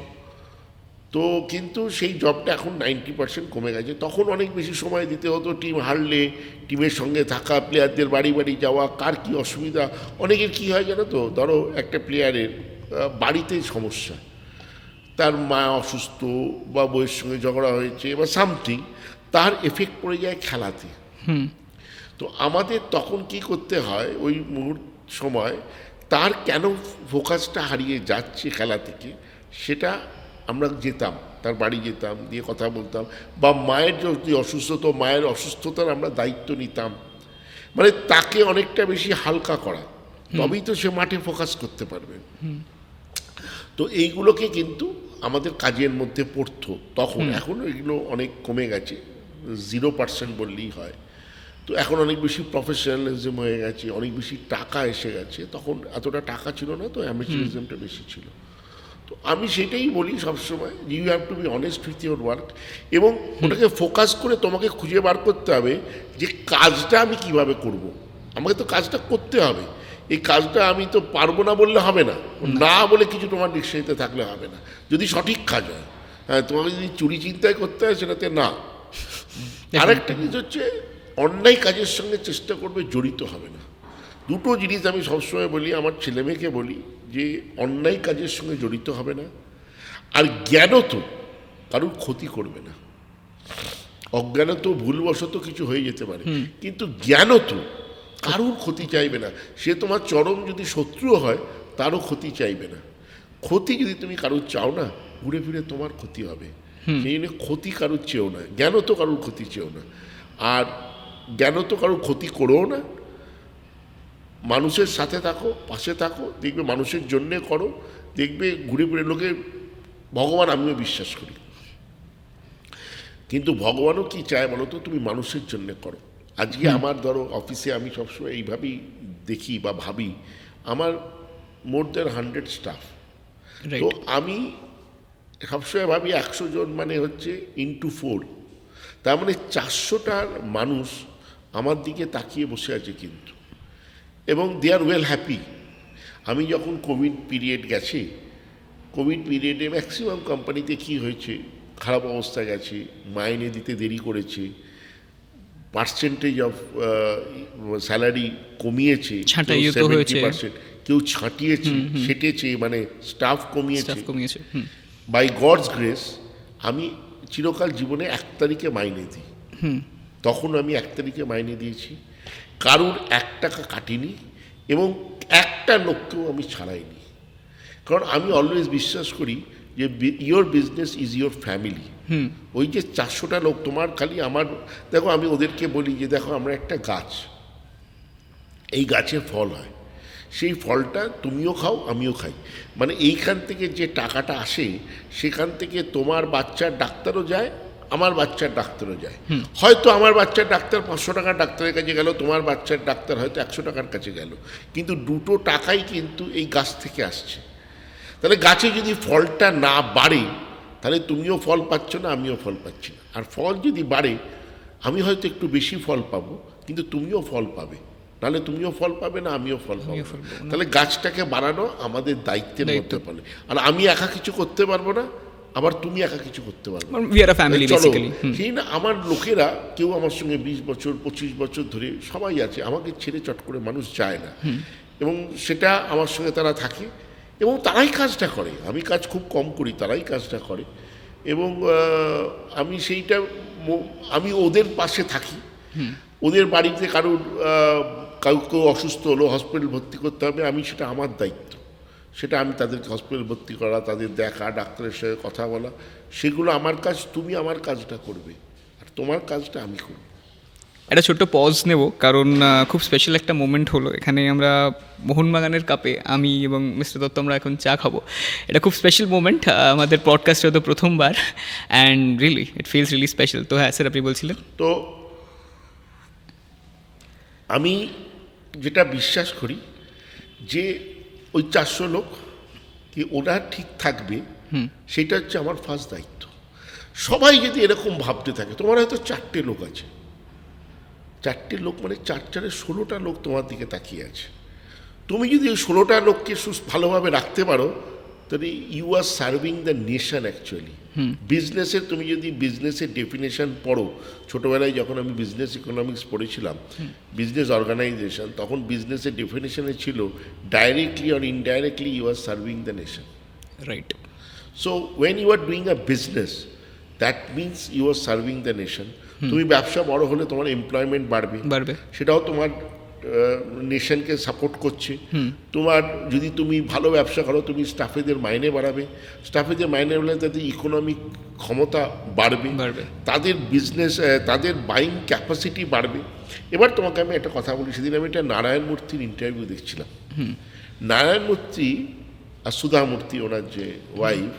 তো কিন্তু সেই জবটা এখন 90% কমে গেছে। তখন অনেক বেশি সময় দিতে হতো, টিম হারলে টিমের সঙ্গে থাকা, প্লেয়ারদের বাড়ি বাড়ি যাওয়া, কার কী অসুবিধা। অনেকের কী হয় জানো তো, ধরো একটা প্লেয়ারের বাড়িতে সমস্যা, তার মা অসুস্থ বা বউয়ের সঙ্গে ঝগড়া হয়েছে বা সামথিং, তার এফেক্ট পড়ে যায় খেলাতে। তো আমাদের তখন কি করতে হয়, ওই সময় তার কেন ফোকাসটা হারিয়ে যাচ্ছে খেলা থেকে, সেটা আমরা যেতাম, তার বাড়ি যেতাম, দিয়ে কথা বলতাম, বা মায়ের যদি অসুস্থ, তো মায়ের অসুস্থতার আমরা দায়িত্ব নিতাম, মানে তাকে অনেকটা বেশি হালকা করা, তবেই তো সে মাঠে ফোকাস করতে পারবে। তো এইগুলোকে কিন্তু আমাদের কাজের মধ্যে পড়তো তখন। এখন এগুলো অনেক কমে গেছে, 0% বললেই হয়। তো এখন অনেক বেশি প্রফেশনালিজম হয়ে গেছে, অনেক বেশি টাকা এসে গেছে, তখন এতটা টাকা ছিল না, তো অ্যামেচারিজমটা বেশি ছিল। তো আমি সেটাই বলি সবসময়, you have to be honest with your work, এবং ওটাকে ফোকাস করে তোমাকে খুঁজে বার করতে হবে যে কাজটা আমি কিভাবে করব। আমাকে তো কাজটা করতে হবে, এই কাজটা আমি তো পারবো না বললে হবে না, না বলে কিছু তোমার নিশ্চয়তা থাকলে হবে না, যদি সঠিক কাজ হয়। হ্যাঁ, তোমাকে যদি চুরি চিন্তায় করতে হয় সেটাতে না। আরেকটা জিনিস হচ্ছে, অন্যায় কাজের সঙ্গে চেষ্টা করবে জড়িত হবে না। দুটো জিনিস আমি সবসময় বলি, আমার ছেলেমেয়েকে বলি যে অন্যায় কাজের সঙ্গে জড়িত হবে না, আর জ্ঞানত কারোর ক্ষতি করবে না। অজ্ঞানত ভুলবশত কিছু হয়ে যেতে পারে, কিন্তু জ্ঞানত কারোর ক্ষতি চাইবে না। সে তোমার চরম যদি শত্রু হয় তারও ক্ষতি চাইবে না। ক্ষতি যদি তুমি কারোর চাও না, ঘুরে ফিরে তোমার ক্ষতি হবে। সেই জন্য ক্ষতি কারোর চেয়েও না, জ্ঞানত কারোর ক্ষতি চেয়েও না, আর জ্ঞানত কারোর ক্ষতি করেও না। মানুষের সাথে থাকো, পাশে থাকো, দেখবে মানুষের জন্যে করো, দেখবে ঘুরে ফিরে লোকে, ভগবান আমিও বিশ্বাস করি, কিন্তু ভগবানও কি চায় বলো তো, তুমি মানুষের জন্যে করো। আজকে আমার ধরো অফিসে আমি সবসময় এইভাবেই দেখি বা ভাবি, আমার মোর দ্যান 100 স্টাফ, তো আমি সবসময় ভাবি 100 জন মানে হচ্ছে ইন্টু 4, তার মানে 400টার মানুষ আমার দিকে তাকিয়ে বসে আছে কিন্তু, এবং দে আর ওয়েল হ্যাপি। আমি যখন কোভিড পিরিয়ড গেছে, কোভিড পিরিয়ডে ম্যাক্সিমাম কোম্পানিতে কী হয়েছে, খারাপ অবস্থা গেছে, মাইনে দিতে দেরি করেছে, পার্সেন্টেজ অফ স্যালারি কমিয়েছে, ছাঁটাইও তো হয়েছে। 70%, কেউ ছাঁটিয়েছে, সেটেছে, মানে স্টাফ কমিয়েছে। কমিয়েছে। বাই গডস গ্রেস আমি চিরকাল জীবনে 1 তারিখে মাইনে দিই। তখন আমি 1 তারিখে মাইনে দিয়েছি, কারুর 1 টাকা কাটিনি এবং একটা লোককেও আমি ছাড়াইনি। কারণ আমি অলওয়েজ বিশ্বাস করি যে your business is your family. ওই যে 400টা লোক তোমার খালি আমার, দেখো আমি ওদেরকে বলি যে দেখো আমরা একটা গাছ, এই গাছে ফল হয়, সেই ফলটা তুমিও খাও আমিও খাই, মানে এইখান থেকে যে টাকাটা আসে সেখান থেকে তোমার বাচ্চার ডাক্তারও যায়, আমার বাচ্চার ডাক্তারও যায়। হয়তো আমার বাচ্চার ডাক্তার 500 টাকার ডাক্তারের কাছে গেল, তোমার বাচ্চার ডাক্তার হয়তো 100 টাকার কাছে গেল, কিন্তু দুটো টাকাই কিন্তু এই গাছ থেকে আসছে। তাহলে গাছে যদি ফলটা না বাড়ে তাহলে তুমিও ফল পাচ্ছ না, আমিও ফল পাচ্ছি না। আর ফল যদি বাড়ে আমি হয়তো একটু বেশি ফল পাবো, কিন্তু তুমিও ফল পাবে, নাহলে তুমিও ফল পাবে না, আমিও ফল পাবো। তাহলে গাছটাকে বাড়ানো আমাদের দায়িত্বের মধ্যে পড়ে। আর আমি একা কিছু করতে পারবো না, আবার তুমি একা কিছু করতে পারবে না। We are a family basically. সেই না, আমার লোকেরা কেউ আমার সঙ্গে 20 বছর 25 বছর ধরে সবাই আছে, আমাকে ছেড়ে চট করে মানুষ যায় না, এবং সেটা আমার সঙ্গে তারা থাকে এবং তারাই কাজটা করে। আমি কাজ খুব কম করি, তারাই কাজটা করে, এবং আমি সেইটা আমি ওদের পাশে থাকি। ওদের বাড়িতে কারোর কেউ অসুস্থ হলো, হসপিটাল ভর্তি করতে হবে, আমি সেটা আমার দায়িত্ব, সেটা আমি তাদেরকে হসপিটাল ভর্তি করা, তাদের দেখা, ডাক্তারের সঙ্গে কথা বলা, সেগুলো আমার কাজ। তুমি আমার কাজটা করবে আর তোমার কাজটা আমি করব। একটা ছোট্ট পজ নেব, কারণ খুব স্পেশাল একটা মোমেন্ট হলো এখানে। আমরা মোহনবাগানের কাপে আমি এবং মিস্টার দত্ত আমরা এখন চা খাবো। এটা খুব স্পেশাল মোমেন্ট, আমাদের পডকাস্টে হয়তো প্রথমবার, and really it feels really special. তো হ্যাঁ স্যার, আপনি বলছিলেন। তো আমি যেটা বিশ্বাস করি যে ওই 400 লোক কি ওরা ঠিক থাকবে, সেটা হচ্ছে আমার ফার্স্ট দায়িত্ব। সবাই যদি এরকম ভাবতে থাকে, তোমার হয়তো 4টে লোক আছে, 4টে লোক মানে 4 16টা লোক তোমার দিকে তাকিয়ে আছে। তুমি যদি ওই 16টা লোককে ভালোভাবে রাখতে পারো, তাহলে you are serving the nation actually. বিজনেসের, তুমি যদি বিজনেসের ডেফিনেশন পড়ো, ছোটোবেলায় যখন আমি বিজনেস ইকোনমিক্স পড়েছিলাম, বিজনেস অর্গানাইজেশন, তখন বিজনেসের ডেফিনেশনে ছিল directly or indirectly you are serving the nation. Right. So when you are doing a business, that means you are serving the nation. তুমি ব্যবসা বড় হলে তোমার এমপ্লয়মেন্ট বাড়বে, সেটাও তোমার নেশনকে সাপোর্ট করছে। তোমার যদি তুমি ভালো ব্যবসা করো, তুমি স্টাফেদের মাইনে বাড়াবে, স্টাফেদের মাইনে বাড়লে তাদের ইকোনমিক ক্ষমতা বাড়বে, তাদের বিজনেস, তাদের বাইং ক্যাপাসিটি বাড়বে। এবার তোমাকে আমি একটা কথা বলি, সেদিন আমি একটা নারায়ণ মূর্তির ইন্টারভিউ দেখছিলাম। নারায়ণ মূর্তি আর সুধা মূর্তি, ওনার যে ওয়াইফ,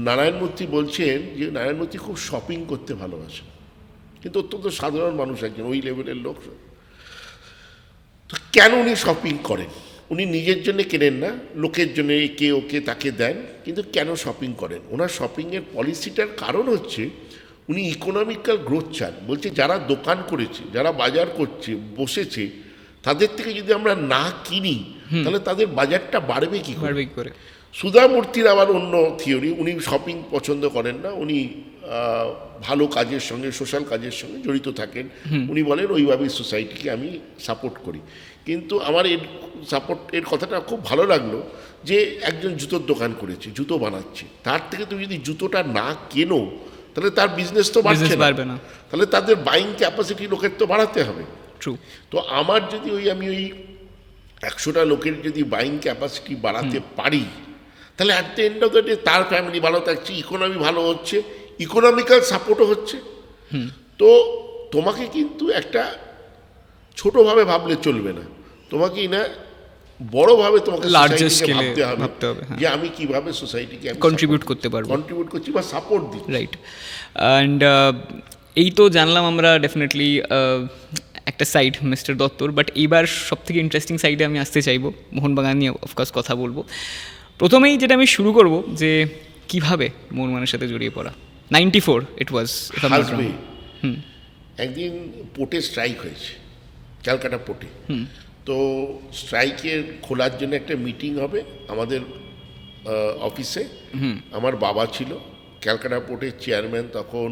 নারায়ণ মূর্তি বলছেন যে নারায়ণ মূর্তি খুব শপিং করতে ভালোবাসে, কিন্তু অত্যন্ত সাধারণ মানুষ একজন, ওই লেভেলের লোক। তো কেন উনি শপিং করেন? উনি নিজের জন্য কেনেন না, লোকের জন্য কে ওকে তাকে দেন, কিন্তু কেন শপিং করেন? ওনার শপিংয়ের পলিসিটার কারণ হচ্ছে উনি ইকোনমিক্যাল গ্রোথ চান। বলছে যারা দোকান করেছে, যারা বাজার করছে, বসেছে, তাদের থেকে যদি আমরা না কিনি তাহলে তাদের বাজারটা বাড়বে কি করে? সুধা মূর্তির আবার অন্য থিওরি, উনি শপিং পছন্দ করেন না, উনি ভালো কাজের সঙ্গে, সোশ্যাল কাজের সঙ্গে জড়িত থাকেন। উনি বলেন ওইভাবেই সোসাইটিকে আমি সাপোর্ট করি। কিন্তু আমার এর কথাটা খুব ভালো লাগলো যে একজন জুতোর দোকান করেছে, জুতো বানাচ্ছে, তার থেকে তুমি যদি জুতোটা না কেনো তাহলে তার বিজনেস তো বাড়বে না, তাহলে তাদের বাইং ক্যাপাসিটি লোকের তো বাড়াতে হবে। তো আমার যদি আমি ওই 100টা লোকের যদি বাইং ক্যাপাসিটি বাড়াতে পারি, তাহলে at the end of the day তার ফ্যামিলি ভালো থাকছে, ইকোনমি ভালো হচ্ছে, ইকোনমিক্যাল সাপোর্টও হচ্ছে। তো তোমাকে কিন্তু একটা ছোটোভাবে ভাবলে চলবে না, তোমাকে না বড়োভাবে তোমাকে ভাবতে হবে যে আমি কীভাবে সোসাইটিকে কন্ট্রিবিউট করছি বা সাপোর্ট দিই। রাইট। অ্যান্ড এই তো জানলাম আমরা ডেফিনেটলি একটা সাইড মিস্টার দত্তর, বাট এইবার সবথেকে ইন্টারেস্টিং সাইডে আমি আসতে চাইবো, মোহনবাগান নিয়ে অফকোর্স কথা বলবো। প্রথমেই যেটা আমি শুরু করব যে কিভাবে মোহনবাগানের সাথে জড়িয়ে পড়া। 94 ইট ওয়াজ। একদিন পোর্টে স্ট্রাইক হয়েছে, ক্যালকাটা পোর্টে। তো স্ট্রাইকের খোলার জন্য একটা মিটিং হবে আমাদের অফিসে। আমার বাবা ছিল, ক্যালকাটা পোর্টের চেয়ারম্যান তখন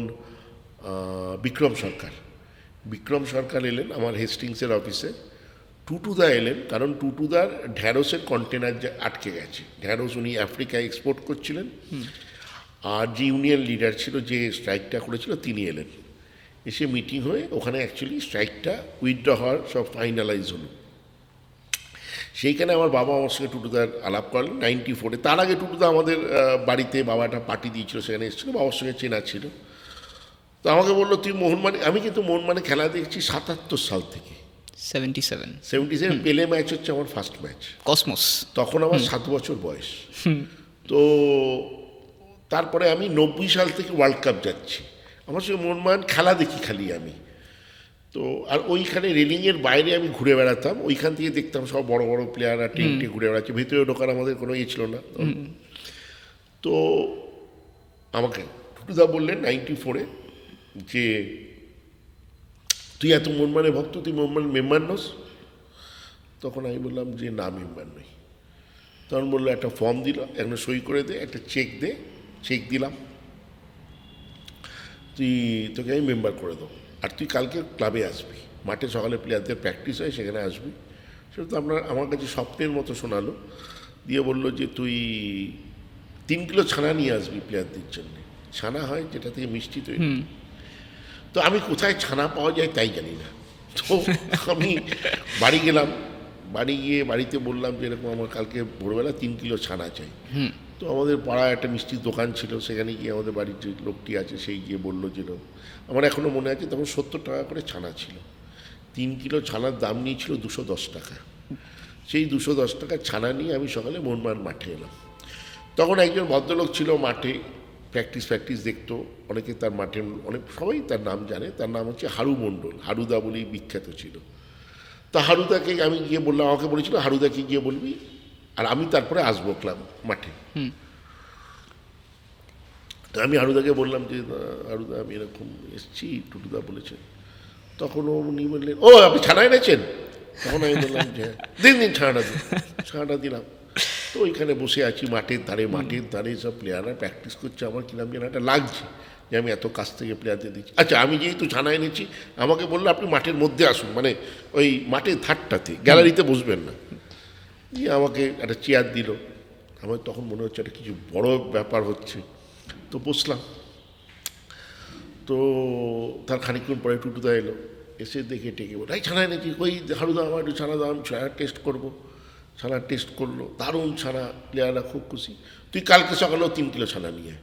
বিক্রম সরকার এলেন আমার হেস্টিংসের অফিসে। টুটুদা এলেন, কারণ টুটুদার ঢ্যাঁড়সের কন্টেনার আটকে গেছে। ঢ্যাঁড়স উনি আফ্রিকায় এক্সপোর্ট করছিলেন, আর যে ইউনিয়ন লিডার ছিল যে স্ট্রাইকটা করেছিল তিনি এলেন। এসে মিটিং হয়ে ওখানে অ্যাকচুয়ালি স্ট্রাইকটা উইথড্র হওয়ার সব ফাইনালাইজ হলো। সেইখানে আমার বাবা আমার সঙ্গে টুটুদার আলাপ করলেন 94-এ। তার আগে টুটুদা আমাদের বাড়িতে বাবাটা পার্টি দিয়েছিল, সেখানে এসেছিলো, বাবার সঙ্গে চেনা ছিল। তো আমাকে বললো তুই মোহনবাগান, আমি কিন্তু মোহনবাগানে খেলা দেখছি 77 সাল থেকে। 77 পেলে ম্যাচ হচ্ছে আমার ফার্স্ট ম্যাচ, কসমোস। তখন আমার 7 বছর বয়স। তো তারপরে আমি 90 সাল থেকে ওয়ার্ল্ড কাপ যাচ্ছি, আমার সঙ্গে মোহনবাগান খেলা দেখি খালি আমি। তো আর ওইখানে রেলিংয়ের বাইরে আমি ঘুরে বেড়াতাম, ওইখান থেকে দেখতাম সব বড় বড় প্লেয়াররা টেন্টে ঘুরে বেড়াচ্ছে, ভেতরে ঢোকার আমাদের কোনো ইয়ে ছিল না। তো আমাকে টুটুদা বললেন 94-এ যে তুই এত মোহনবাগানের ভক্ত, তুই মোহনবাগানের মেম্বার নোস? তখন আমি বললাম যে না, মেম্বার নই। তখন বললো একটা ফর্ম দিল, একটা সই করে দে, একটা চেক দে। চেক দিলাম, তোকে আমি মেম্বার করে দেবো, আর তুই কালকে ক্লাবে আসবি, মাঠে সকালে প্লেয়ারদের প্র্যাকটিস হয় সেখানে আসবি। সেটা তো আমার কাছে স্বপ্নের মতো শোনালো। দিয়ে বললো যে তুই 3 কিলো ছানা নিয়ে আসবি প্লেয়ারদের জন্য। ছানা হয় যেটা থেকে মিষ্টি তৈরি। তো আমি কোথায় ছানা পাওয়া যায় তাই জানি না। তো আমি বাড়ি গেলাম, বাড়ি গিয়ে বাড়িতে বললাম যে এরকম আমার কালকে ভোরবেলা 3 কিলো ছানা চাই। তো আমাদের পাড়ায় একটা মিষ্টির দোকান ছিল, সেখানে গিয়ে আমাদের বাড়ির যে লোকটি আছে সেই গিয়ে বললো যে আমার এখনও মনে আছে তখন 70 টাকা করে ছানা ছিল। 3 কিলো ছানার দাম নিয়েছিল 210 টাকা। সেই 210 টাকা ছানা নিয়ে আমি সকালে মোহনবাগান মাঠে এলাম। তখন একজন ভদ্রলোক ছিল মাঠে, প্র্যাকটিস দেখতো, অনেকে তার মাঠে, অনেক সবাই তার নাম জানে। তার নাম হচ্ছে হারু মণ্ডল, হারুদা বলেই বিখ্যাত ছিল। তো হারুদাকে আমি গিয়ে বললাম, আমাকে বলেছিল হারুদাকে গিয়ে বলবি, আর আমি তারপরে আসবো ক্লাব মাঠে। তো আমি হারুদাকে বললাম যে হারুদা আমি এরকম এসছি, টুটুদা বলেছে। তখন উনি বললেন, ও আপনি ছানা এনেছেন? তখন আমি বললাম যে দিন ছানাটা দিলাম। তো ওইখানে বসে আছি মাঠের ধারে সব প্লেয়াররা প্র্যাকটিস করছে। আমার কিরম যেন একটা লাগছে যে আমি এত কাছ থেকে প্লেয়ারদের দিচ্ছি। আচ্ছা, আমি যেহেতু ছানা এনেছি, আমাকে বললো আপনি মাঠের মধ্যে আসুন, মানে ওই মাঠের ধারটাতে, গ্যালারিতে বসবেন না। দিয়ে আমাকে একটা চেয়ার দিল। আমার তখন মনে হচ্ছে একটা কিছু বড় ব্যাপার হচ্ছে। তো বসলাম। তো তার খানিকক্ষণ পরে টুটুদা এলো, এসে দেখে টেকে বলে এই ছানা এনেছি, ওই হারুদা আমার একটু ছানা দাও, আমি ছানা টেস্ট করবো। ছানা টেস্ট করলো, দারুণ ছানা, প্লেয়াররা খুব খুশি। তুই কালকে সকালেও 3 কিলো ছানা নিয়ে।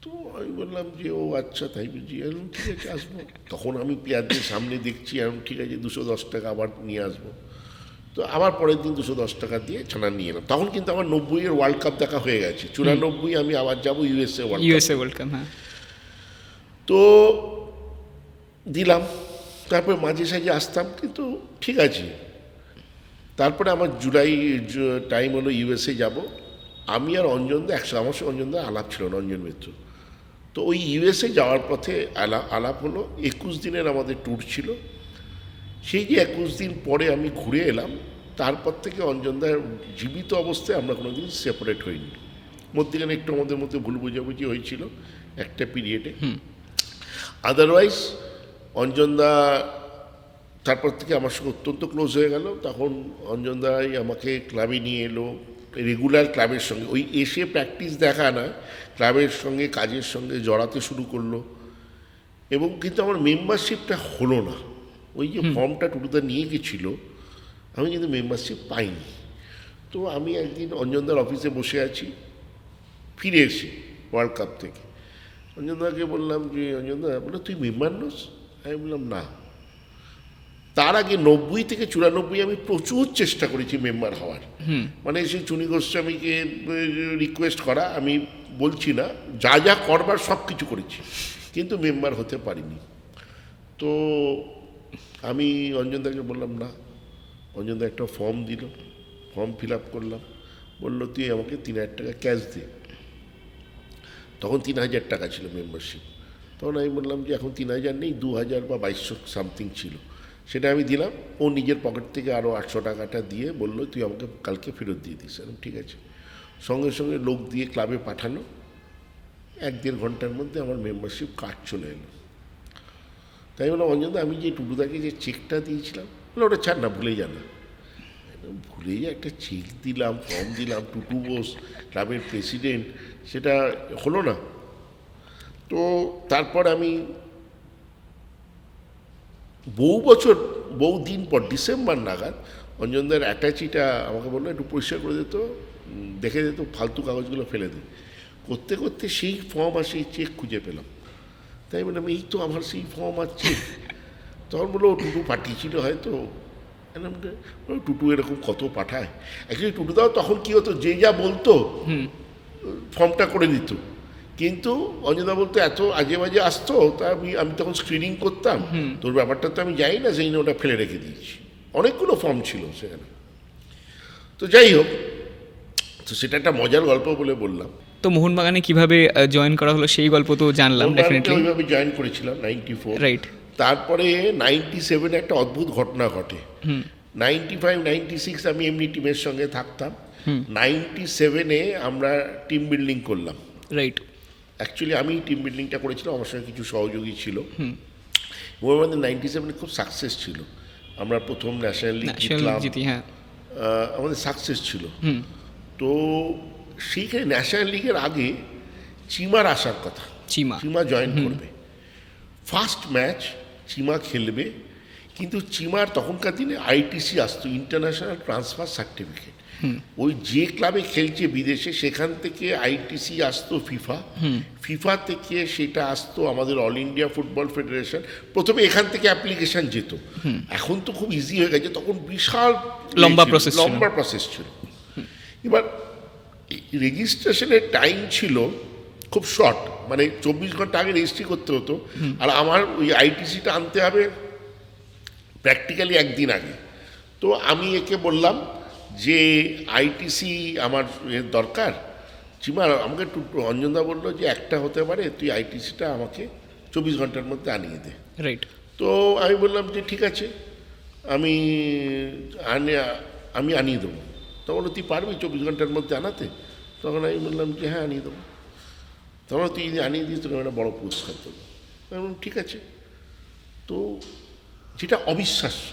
তো আমি বললাম যে ও আচ্ছা তাই বুঝি, এখন ঠিক আছে আসবো। তখন আমি প্লেয়ারদের সামনে দেখছি, এখন ঠিক আছে 210 টাকা আবার নিয়ে আসবো। তো আবার পরের দিন 210 টাকা দিয়ে ছানা নিয়ে এলাম। তখন কিন্তু আমার 90-এর ওয়ার্ল্ড কাপ দেখা হয়ে গেছে। 94 আমি আবার যাবো ইউএসএ ওয়ার্ল্ড কাপ। হ্যাঁ। তো দিলাম, তারপরে মাঝে সাঝে আসতাম, কিন্তু ঠিক আছে। তারপরে আমার জুলাই টাইম হলো ইউএসএ যাব। আমি আর অঞ্জনদা একসাথে, আমার সঙ্গে অঞ্জনদা আলাপ ছিল না, অঞ্জন মিত্র। তো ওই ইউএসএ যাওয়ার পথে আলাপ হলো। 21 দিনের আমাদের ট্যুর ছিল। সেই যে 21 দিন পরে আমি ঘুরে এলাম, তারপর থেকে অঞ্জনদার জীবিত অবস্থায় আমরা কোনো দিন সেপারেট হইনি। মধ্যখানে একটু আমাদের মধ্যে ভুল বোঝাবুঝি হয়েছিল একটা পিরিয়ডে। আদারওয়াইজ অঞ্জনদা তারপর থেকে আমার সঙ্গে অত্যন্ত ক্লোজ হয়ে গেল। তখন অঞ্জনদাই আমাকে ক্লাবে নিয়ে এলো, রেগুলার ক্লাবের সঙ্গে, ওই এসে প্র্যাকটিস দেখা নয়, ক্লাবের সঙ্গে কাজের সঙ্গে জড়াতে শুরু করলো। এবং কিন্তু আমার মেম্বারশিপটা হলো না। ওই যে ফর্মটা টুটুদা নিয়ে গেছিল, আমি কিন্তু মেম্বারশিপ পাইনি। তো আমি একদিন অঞ্জনদার অফিসে বসে আছি, ফিরে এসে ওয়ার্ল্ড কাপ থেকে অঞ্জনদাকে বললাম যে অঞ্জনদা, বললো তুই মেম্বার নোস? আমি বললাম না। তার আগে 90 থেকে 94 আমি প্রচুর চেষ্টা করেছি মেম্বার হওয়ার। মানে সেই চুনি গোস্বামীকে রিকোয়েস্ট করা, আমি বলছি না, যা যা করবার সব কিছু করেছি, কিন্তু মেম্বার হতে পারিনি। তো আমি অঞ্জনদাকে বললাম না। অঞ্জনদা একটা ফর্ম দিল, ফর্ম ফিল আপ করলাম। বললো তুই আমাকে 3000 টাকা ক্যাশ দে। তখন 3000 টাকা ছিল মেম্বারশিপ। তখন আমি বললাম যে এখন 3000 নেই, 2000 বা 2200 সামথিং ছিল। সেটা আমি দিলাম। ও নিজের পকেট থেকে আরও 800 টাকাটা দিয়ে বললো তুই আমাকে কালকে ফেরত দিয়ে দিস। ঠিক আছে। সঙ্গে সঙ্গে লোক দিয়ে ক্লাবে পাঠানো, 1-1.5 ঘন্টার মধ্যে আমার মেম্বারশিপ কার্ড চলে এলো। তাই বললাম অঞ্জনদা, আমি যে টুটুদাকে যে চেকটা দিয়েছিলাম, বলে ওটা ছাড় না, ভুলে যা না। ভুলে যা, একটা চেক দিলাম, ফর্ম দিলাম, টুটু বোস ক্লাবের প্রেসিডেন্ট, সেটা হলো না। তো তারপর আমি বহু দিন পর ডিসেম্বর নাগাদ অঞ্জনদার অ্যাটাচিটা আমাকে বললো একটু পরিষ্কার করে দিত, দেখে দিত, ফালতু কাগজগুলো ফেলে দিই। করতে করতে সেই ফর্ম আর সেই চেক খুঁজে পেলাম। তাই বললাম এই তো আমার সেই ফর্ম আর চেক। তখন বললো টুটু পাঠিয়েছিল হয়তো। টুটু এরকম কত পাঠায়। অ্যাকচুয়ালি টুটুদাও তখন কী হতো, যে যা বলতো ফর্মটা করে দিত, কিন্তু অঞ্জনদা বলতো এত আজে বাজে আসতো, তা আমি তখন স্ক্রিনিং করতাম, তোর ব্যাপারটা তো আমি জানি না, সেই জন্য ওটা ফেলে রেখে দিয়েছি। অনেকগুলো ফর্ম ছিল সেখানে। তো যাই হোক, তো সেটা একটা মজার গল্প বলে বললাম। তো মোহনবাগানে কিভাবে জয়েন করা হলো সেই গল্প তো জানলাম ডেফিনেটলি। ওইভাবে জয়েন করেছিলাম 94। রাইট। তারপরে 97 একটা অদ্ভুত ঘটনা ঘটে। 95-96 আমি এমনি টিমের সঙ্গে থাকতাম। 97-এ আমরা টিম বিল্ডিং করলাম। রাইট। অ্যাকচুয়ালি আমি টিম বিল্ডিংটা করেছিলাম, আমার সঙ্গে কিছু সহযোগী ছিল। এবং আমাদের 97-এ খুব সাকসেস ছিল। আমরা প্রথম ন্যাশনাল লিগ জিতলাম, হ্যাঁ, আমাদের সাকসেস ছিল। তো সেইখানে ন্যাশনাল লিগের আগে চিমার আসার কথা, চিমা জয়েন করবে। ফার্স্ট ম্যাচ চিমা খেলবে, কিন্তু চিমার তখনকার দিনে আইটিসি আসতো, ইন্টারন্যাশনাল ট্রান্সফার সার্টিফিকেট। ওই যে ক্লাবে খেলছে বিদেশে, সেখান থেকে আইটিসি আসতো ফিফা থেকে সেটা আসতো আমাদের অল ইন্ডিয়া ফুটবল ফেডারেশন। প্রথমে এখান থেকে অ্যাপ্লিকেশন যেত, এখন তো খুব ইজি হয়ে গেছে, তখন বিশাল লম্বা প্রসেস ছিল। এবার রেজিস্ট্রেশনের টাইম ছিল খুব শর্ট, মানে 24 ঘন্টা আগে রেজিস্ট্রি করতে হতো, আর আমার ওই আইটিসিটা আনতে হবে প্র্যাকটিক্যালি একদিন আগে। তো আমি একে বললাম যে আইটিসি আমার দরকার, চিমা আমাকে একটু, অঞ্জনদা বললো যে একটা হতে পারে, তুই আইটিসিটা আমাকে 24 ঘন্টার মধ্যে আনিয়ে দে। রাইট। তো আমি বললাম যে ঠিক আছে, আমি আনিয়ে দেবো। তো বললো তুই পারবি 24 ঘন্টার মধ্যে আনাতে? তখন আমি বললাম যে হ্যাঁ আনিয়ে দেবো। তখন তুই যদি আনিয়ে দিস তোকে একটা বড়ো পুরস্কার দেবো। আমি বললাম ঠিক আছে। তো যেটা অবিশ্বাস্য,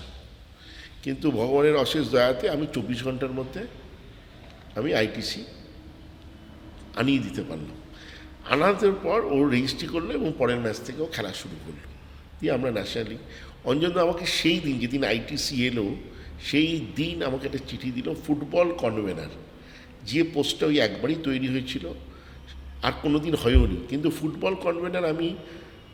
কিন্তু ভগবানের অশেষ দয়াতে আমি 24 ঘন্টার মধ্যে আমি আইটিসি আনিয়ে দিতে পারলাম। আনানোর পর ও রেজিস্ট্রি করলো এবং পরের ম্যাচ থেকে ও খেলা শুরু করলো। দিয়ে আমরা ন্যাশনাল লিগ, অঞ্জনদা আমাকে সেই দিন, যেদিন আইটিসি এলো, সেই দিন আমাকে একটা চিঠি দিল, ফুটবল কনভেনার। যে পোস্টটা ওই একবারই তৈরি হয়েছিল, আর কোনো দিন হয়ওনি, কিন্তু ফুটবল কনভেনার আমি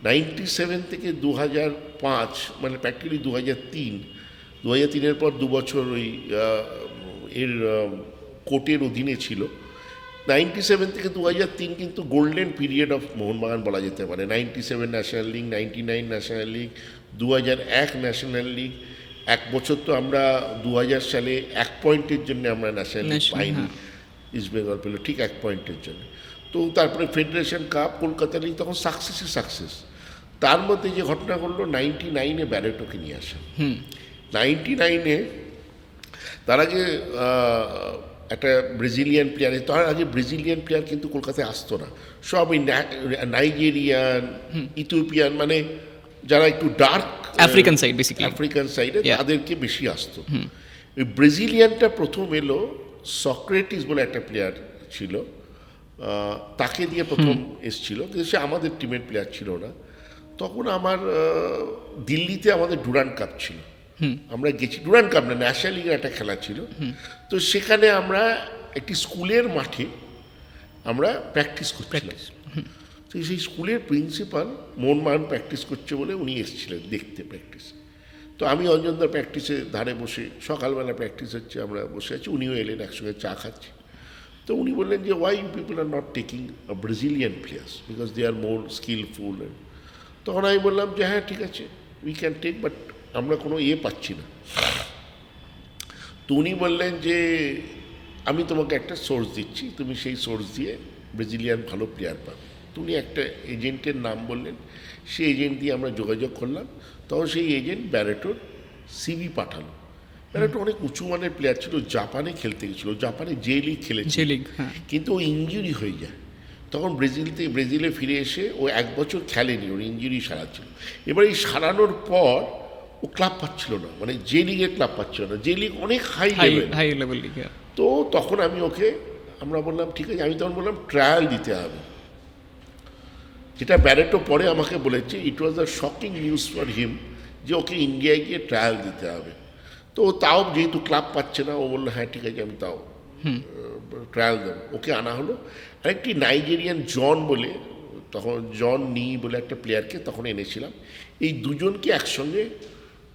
97 থেকে 2005, মানে প্র্যাকটিক্যালি 2003-এর পর 2 বছর ওই এর কোর্টের অধীনে ছিল। 97 থেকে 2003 কিন্তু গোল্ডেন পিরিয়ড অফ মোহনবাগান বলা যেতে পারে। 97 national league, 99 national league, 2001 national league. এক বছর তো আমরা 2000 সালে 1 পয়েন্টের জন্য আমরা ন্যাশনাল লিগ পাইনি, ইস্ট বেঙ্গল পেল ঠিক 1 পয়েন্টের জন্য। তো তারপরে ফেডারেশন কাপ, কলকাতা লিগ, তখন সাকসেস। তার মধ্যে যে ঘটনা ঘটলো, 99-এ ব্যারেটোকে নিয়ে আসা। 99-এ তার আগে একটা ব্রাজিলিয়ান প্লেয়ার, তার আগে ব্রাজিলিয়ান প্লেয়ার কিন্তু কলকাতায় আসতো না, সব ওই নাইজেরিয়ান, ইথিওপিয়ান, মানে যারা একটু dark African side, basically African সাইডে, তাদেরকে বেশি আসতো। ওই ব্রাজিলিয়ানটা প্রথম এলো, সক্রেটিস বলে একটা প্লেয়ার ছিল, তাকে দিয়ে প্রথম এসছিল, কিন্তু সে আমাদের টিমের প্লেয়ার ছিল না। তখন আমার দিল্লিতে আমাদের ডুরান্ড কাপ ছিল, আমরা গেছি, ডুরান্ড কাপ না, ন্যাশনাল লিগের একটা খেলা ছিল। তো সেখানে আমরা একটি স্কুলের মাঠে আমরা প্র্যাকটিস করছিলাম। তো সেই স্কুলের প্রিন্সিপাল মোহনবাগান প্র্যাকটিস করছে বলে উনি এসেছিলেন দেখতে প্র্যাকটিস। তো আমি অঞ্জনদার প্র্যাকটিসে ধারে বসে, সকালবেলা প্র্যাকটিস হচ্ছে, আমরা বসে আছি, উনিও এলেন, একসঙ্গে চা খাচ্ছি। তো উনি বললেন যে why you people are not taking Brazilian players because they are more skilful. তখন আমি বললাম যে হ্যাঁ ঠিক আছে, উই ক্যান টেক, বাট আমরা কোনো পাচ্ছি না। তো উনি বললেন যে আমি তোমাকে একটা সোর্স দিচ্ছি, তুমি সেই সোর্স দিয়ে ব্রাজিলিয়ান ভালো প্লেয়ার পাবে। তো উনি একটা এজেন্টের নাম বললেন, সেই এজেন্ট দিয়ে আমরা যোগাযোগ করলাম। তখন সেই এজেন্ট ব্যারেটোর সিভি পাঠালো। ব্যারেটো অনেক উঁচু মানের প্লেয়ার ছিল, জাপানে খেলতে গেছিল, জাপানে জে লিগ খেলেছে, জে লিগ, হ্যাঁ। কিন্তু ও ইঞ্জুরি হয়ে যায়। তখন ব্রাজিলে ফিরে এসে ও 1 বছর খেলেনি, ওর ইঞ্জুরি সারাচ্ছিল। এবার এই সারানোর পর ও ক্লাব পাচ্ছিল না, মানে জে লিগে ক্লাব পাচ্ছিল না, জে লিগ অনেক হাই লেভেল লিগ। তো তখন আমরা বললাম ঠিক আছে, আমি তখন বললাম ট্রায়াল দিতে হবে, যেটা ব্যারেটো পরে আমাকে বলেছে ইট ওয়াজ আ শকিং নিউজ ফর হিম যে ওকে ইন্ডিয়ায় গিয়ে ট্রায়াল দিতে হবে। তো ও তাও যেহেতু ক্লাব পাচ্ছে না, ও বললো হ্যাঁ ঠিক আছে আমি তাও ট্রায়াল দেবো। ওকে আনা হলো। আরেকটি নাইজেরিয়ান জন নি বলে একটা প্লেয়ারকে তখন এনেছিলাম। এই দুজনকে একসঙ্গে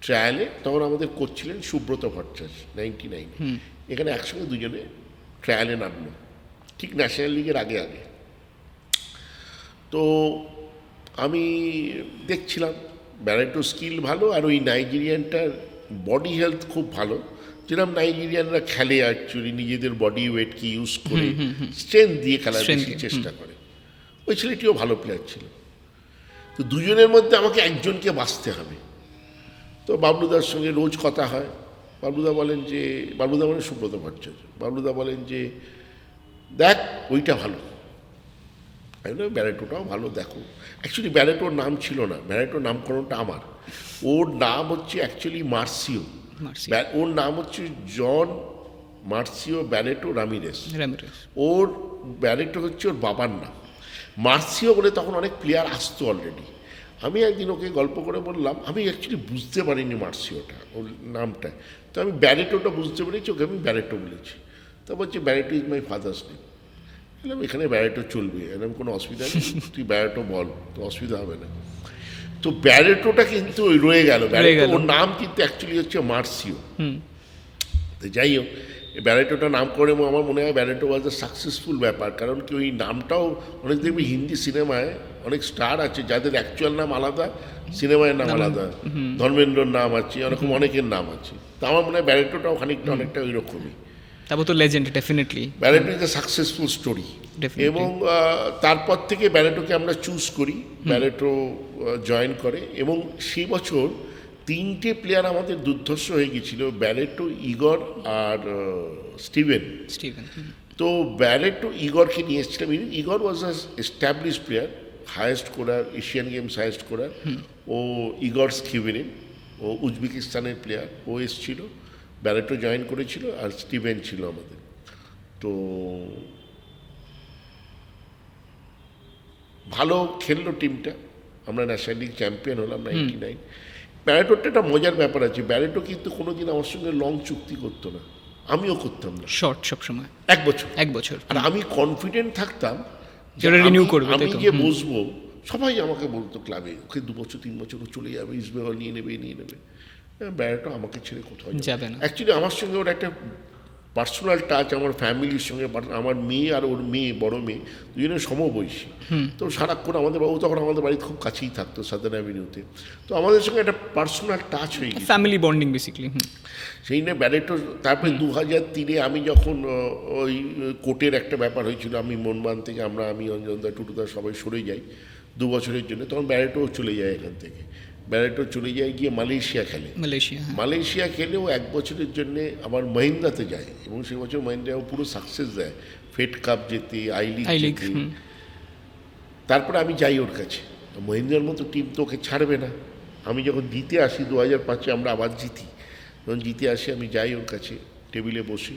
ট্রায়ালে, তখন আমাদের কোচ ছিলেন সুব্রত ভট্টাচার্য 99, এখানে একসঙ্গে দুজনে ট্রায়ালে নামলো, ঠিক ন্যাশনাল লিগের আগে। তো আমি দেখছিলাম ব্যারেটো স্কিল ভালো, আর ওই নাইজেরিয়ানটার বডি হেলথ খুব ভালো, যেরকম নাইজেরিয়ানরা খেলে অ্যাকচুয়ালি নিজেদের বডি ওয়েটকে ইউজ করে স্ট্রেংথ দিয়ে খেলার বেশি চেষ্টা করে। ওই ছেলেটিও ভালো প্লেয়ার ছিল। তো দুজনের মধ্যে আমাকে একজনকে বাঁচতে হবে। তো বাবলুদার সঙ্গে রোজ কথা হয়। বাবলুদা মানে সুব্রত ভট্টাচার্য, বাবলুদা বলেন যে দেখ ওইটা ভালো, আমি বললাম ব্যারেটোটাও ভালো দেখো। অ্যাকচুয়ালি ব্যারেটোর নাম ছিল না, ব্যারেটোর নামকরণটা আমার। ওর নাম হচ্ছে অ্যাকচুয়ালি মার্সিও, ওর নাম হচ্ছে জন মার্সিও ব্যারেটো রামিরেস। ওর ব্যারেটো হচ্ছে ওর বাবার নাম। মার্সিও বলে তখন অনেক প্লেয়ার আসতো অলরেডি। আমি একদিন ওকে গল্প করে বললাম, আমি অ্যাকচুয়ালি বুঝতে পারিনি মার্সিওটা, ওর নামটা। তো আমি ব্যারেটোটা বুঝতে পেরেছি, ওকে আমি ব্যারেটো বলেছি। তা বলছে Barreto is my father's name. বললাম এখানে ব্যারেটো চলবে, এরকম কোনো অসুবিধা নেই, তুই ব্যারেটো বল, তো অসুবিধা হবে না। তো ব্যারেটোটা কিন্তু রয়ে গেল, ওর নাম কিন্তু অ্যাকচুয়ালি হচ্ছে মার্সিও। তো যাই হোক, ব্যারেটোটা নাম করে আমার মনে হয় ব্যারেটো ওয়াজ এ সাকসেসফুল ব্যাপার। কারণ কি ওই নামটাও অনেক দেখবি হিন্দি সিনেমায় অনেক স্টার আছে যাদের অ্যাকচুয়াল নাম আলাদা, সিনেমায় নাম আলাদা, ধর্মেন্দ্রর নাম আছে, এরকম অনেকের নাম আছে। তো আমার মনে হয় ব্যারেটোটাও অনেকটা ওই রকমই। তারপর তো legend definitely, Barreto is a successful story. এবং তারপর থেকে ব্যারেটোকে আমরা চুজ করি, ব্যারেটো জয়েন করে। এবং সেই বছর 3টে প্লেয়ার আমাদের দুর্ধর্ষ হয়ে গেছিল, ব্যারেটো, ইগর আর স্টিভেন। তো ব্যারেটো ইগরকে নিয়ে এসেছিলাম। Igor was a establish player, highest scorer, Asian Games highest scorer. ও ইগর স্কিভেনিন, ও উজবেকিস্তানের প্লেয়ার, ও এসেছিল, ব্যারেটো জয়েন করেছিল, আর স্টিভেন ছিল আমাদের। তো ভালো খেললো টিমটা, আমরা ন্যাশনাল লিগ চ্যাম্পিয়ন হলাম 99। ব্যারেটোর একটা মজার ব্যাপার আছে, ব্যারেটো কিন্তু কোনোদিন আমার সঙ্গে লং চুক্তি করতো না, আমিও করতাম না, শর্ট সবসময় 1 বছর। আর আমি কনফিডেন্ট থাকতাম আমি যে বসবো, সবাই আমাকে বলতো ক্লাবে ওকে 2 বছর 3 বছর ও চলে যাবে, ইস্ট বেঙ্গল নিয়ে নেবে। ব্যারেটো আমাকে ছেড়ে কোথাও যাবে না। অ্যাকচুয়ালি আমার সঙ্গে ওর একটা পার্সোনাল টাচ, আমার ফ্যামিলির সঙ্গে, আমার মেয়ে আর ওর মেয়ে, বড় মেয়ে, দুজনের সমবয়সী। তো সারাক্ষণ তখন আমাদের বাড়ি খুব কাছেই থাকতো, সাদার্ন অ্যাভিনিউতে। তো আমাদের সঙ্গে একটা পার্সোনাল টাচ হয়ে গেছে, ফ্যামিলি বন্ডিং বেসিক্যালি। সেই নিয়ে ব্যারেটো। তারপরে 2003-এ আমি যখন ওই কোর্টের একটা ব্যাপার হয়েছিল, আমি মোহনবাগান থেকে আমি অঞ্জনদা, টুটুদা সবাই সরে যাই 2 বছরের জন্য। তখন ব্যারেটো চলে যায় এখান থেকে, ব্যারেটো চলে যায় গিয়ে মালয়েশিয়া খেলেও 1 বছরের জন্যে আবার মহিন্দ্রাতে যায়, এবং সেই বছর মহিন্দ্রাও পুরো সাকসেস দেয়, ফেড কাপ জেতে, আই লিগ জেতে। তারপরে আমি যাই ওর কাছে, মহিন্দ্রার মতো টিম তো ওকে ছাড়বে না। আমি যখন জিতে আসি 2005-এ, আমরা আবার জিতি, যখন জিতে আসি আমি যাই ওর কাছে, টেবিলে বসি,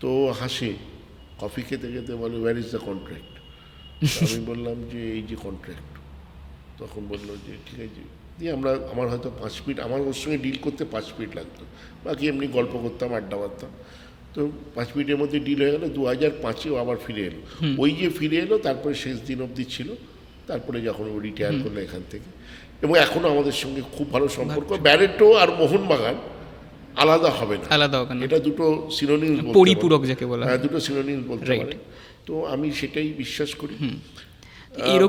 তো হাসে, কফি খেতে খেতে বলে ওয়্যার ইজ দ্য কন্ট্রাক্ট। আমি বললাম যে এই যে কন্ট্রাক্ট। তখন বললো যে ঠিক আছে, দিয়ে আমার হয়তো 5 মিনিট, আমার ওর সঙ্গে ডিল করতে 5 মিনিট লাগতো, বাকি এমনি গল্প করতাম, আড্ডা মারতাম। তো 5 মিনিটের মধ্যে ডিল হয়ে গেলো। 2005-এও আবার ফিরে এলো, ওই যে ফিরে এলো, তারপরে শেষ দিন অবধি ছিল। তারপরে যখন ও রিটায়ার করলো এখান থেকে, এবং এখনও আমাদের সঙ্গে খুব ভালো সম্পর্ক। ব্যারেটো আর মোহনবাগান আলাদা হবে না, এটা দুটো সিনোনিমস, পরিপূরক যাকে বলা হয়। হ্যাঁ, দুটো সিনোনিমস বলতে পারে। তো আমি সেটাই বিশ্বাস করি।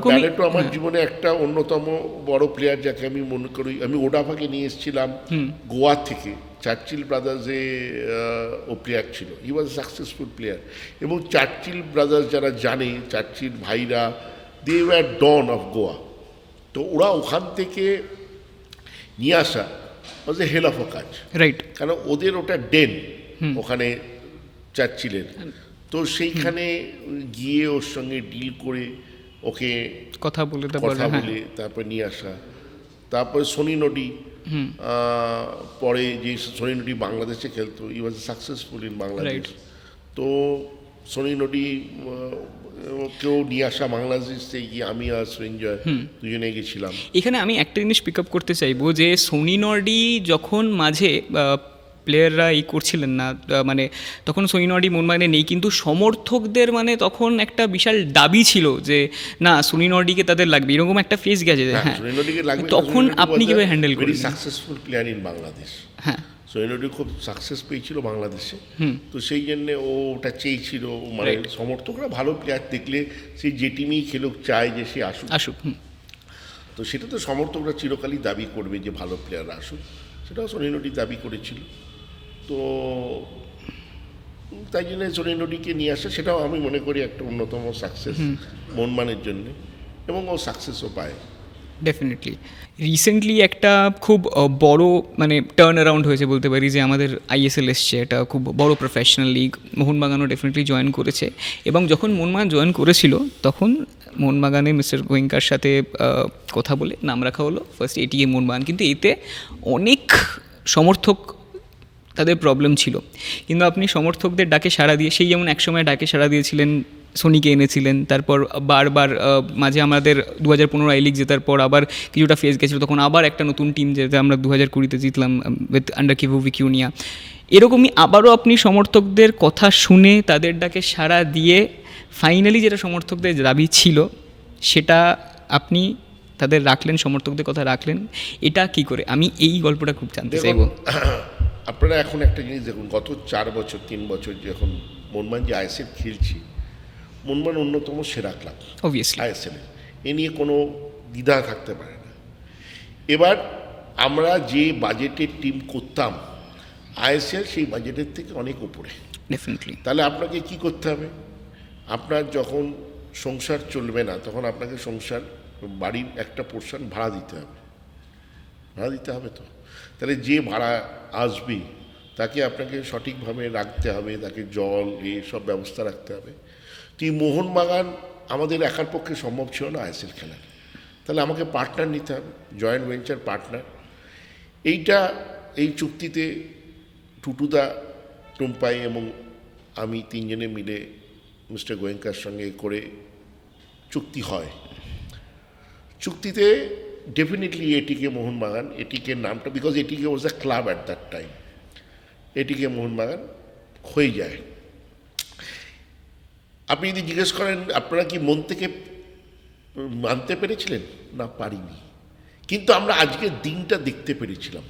ব্যারেটো আমার জীবনে একটা অন্যতম বড় প্লেয়ার, যাকে আমি মনে করি। আমি ওডাফাকে নিয়ে এসেছিলাম গোয়া থেকে, চার্চিল ব্রাদার্সে ও প্লেয়ার ছিল, হি ওয়াজ সাকসেসফুল প্লেয়ার। এবং চার্চিল ব্রাদার্স যারা জানে, চার্চিল ভাইরা, they were don of Goa. তো ওরা ওখান থেকে নিয়ে আসা ওয়াজ এ হেল অফ আ কাজ, রাইট। কারণ ওদের ওটা ডেন ওখানে চার্চিলের, তো সেইখানে গিয়ে ওর সঙ্গে ডিল করে ওকে কথা বলে তারপর নিয়ে আসা। তারপরে সোনি নডি, পরে যে সোনি নডি বাংলাদেশে খেলতো, ই ওয়াজ সাকসেসফুল ইন বাংলাদেশ। তো সোনি নডি কেউ নিয়ে আসা বাংলাদেশে গিয়ে আমি আর সঞ্জয় দুজনে গেছিলাম। এখানে আমি একটা জিনিস পিক আপ করতে চাইবো যে সোনি নর্ডি যখন মাঝে প্লেয়াররা করছিলেন না, মানে তখন সোনি নর্ডি মোহনবাগানে নেই, কিন্তু সমর্থকদের মানে তখন একটা বিশাল দাবি ছিল যে না সোনি নর্ডিকে তাদের লাগবে, এরকম একটা ফেজ গেছে। হ্যাঁ, তখন আপনি কিভাবে হ্যান্ডেল করেন? Successful player in Bangladesh. হ্যাঁ, সোনি নর্ডি খুব সাকসেস পেয়েছিল বাংলাদেশে, তো সেই জন্যে ও ওটা চেয়েছিল, মানে সমর্থকরা ভালো প্লেয়ার দেখলে সে যে টিমেই খেলুক চায় যে সে আসুক। তো সেটা তো সমর্থকরা চিরকালই দাবি করবে যে ভালো প্লেয়ার আসুক, সেটাও সোনি নর্ডি দাবি করেছিল। তো তাই জন্য সোনি নর্ডিকে নিয়ে আসা, সেটাও আমি মনে করি একটা অন্যতম সাকসেস মোহনবাগানের জন্য, এবং ও সাকসেসও পায়। ডেফিনেটলি। রিসেন্টলি একটা খুব বড় মানে টার্ন অ্যারাউন্ড হয়েছে বলতে পারি, যে আমাদের আইএসএল এসছে, এটা খুব বড় প্রফেশনাল লিগ, মোহনবাগানও ডেফিনেটলি জয়েন করেছে। এবং যখন মোহনবাগান জয়েন করেছিল তখন মোহনবাগানে মিস্টার গোয়েঙ্কার সাথে কথা বলে নাম রাখা হলো ফার্স্ট এটিকে মোহনবাগান। কিন্তু এতে অনেক সমর্থক তাদের প্রবলেম ছিল, কিন্তু আপনি সমর্থকদের ডাকে সাড়া দিয়ে, সেই যেমন একসময় ডাকে সাড়া দিয়েছিলেন, সোনিকে এনেছিলেন, তারপর বারবার মাঝে আমাদের 2015 আই লিগ জেতার পর আবার কিছুটা ফেজ গেছিলো, তখন আবার একটা নতুন টিম যেটা আমরা 2020 জিতলাম উইথ আন্ডার কিভোভিক ইউনিয়া। এরকমই আবারও আপনি সমর্থকদের কথা শুনে তাদের ডাকে সাড়া দিয়ে ফাইনালি যেটা সমর্থকদের দাবি ছিল সেটা আপনি তাদের রাখলেন, সমর্থকদের কথা রাখলেন, এটা কি করে? আমি এই গল্পটা খুব জানতে চাইবো। আপনারা এখন একটা জিনিস দেখুন, গত 4 বছর 3 বছর যখন মোহনবাগান যে আইএসএল খেলছি, মোহনবাগান অন্যতম সেরা ক্লাব অবভিয়াসলি আইএসএল, এ নিয়ে কোনো দ্বিধা থাকতে পারে না। এবার আমরা যে বাজেটের টিম করতাম আইএসএল, সেই বাজেটের থেকে অনেক উপরে। ডেফিনেটলি। তাহলে আপনাকে কি করতে হবে? আপনার যখন সংসার চলবে না, তখন আপনাকে বাড়ির একটা পোর্শন ভাড়া দিতে হবে তো। তাহলে যে ভাড়া আসবে তাকে আপনাকে সঠিকভাবে রাখতে হবে, তাকে জল সব ব্যবস্থা রাখতে হবে। তো এই মোহনবাগান আমাদের একার পক্ষে সম্ভব ছিল না আইএসএল খেলার, তাহলে আমাকে পার্টনার নিতে হবে, জয়েন্ট ভেঞ্চার পার্টনার। এই চুক্তিতে টুটুদা, টুম্পাই এবং আমি 3 জনে মিলে মিস্টার গোয়েঙ্কার সঙ্গে করে চুক্তি হয়। চুক্তিতে ডেফিনেটলি এটিকে মোহনবাগান, এটিকে নামটা, বিকজ এটিকে ওয়াজ আ ক্লাব অ্যাট দ্যাট টাইম, এটিকে মোহনবাগান হয়ে যায়। আপনি যদি জিজ্ঞেস করেন আপনারা কি মন থেকে মানতে পেরেছিলেন? না, পারিনি। কিন্তু আমরা আজকের দিনটা দেখতে পেরেছিলাম।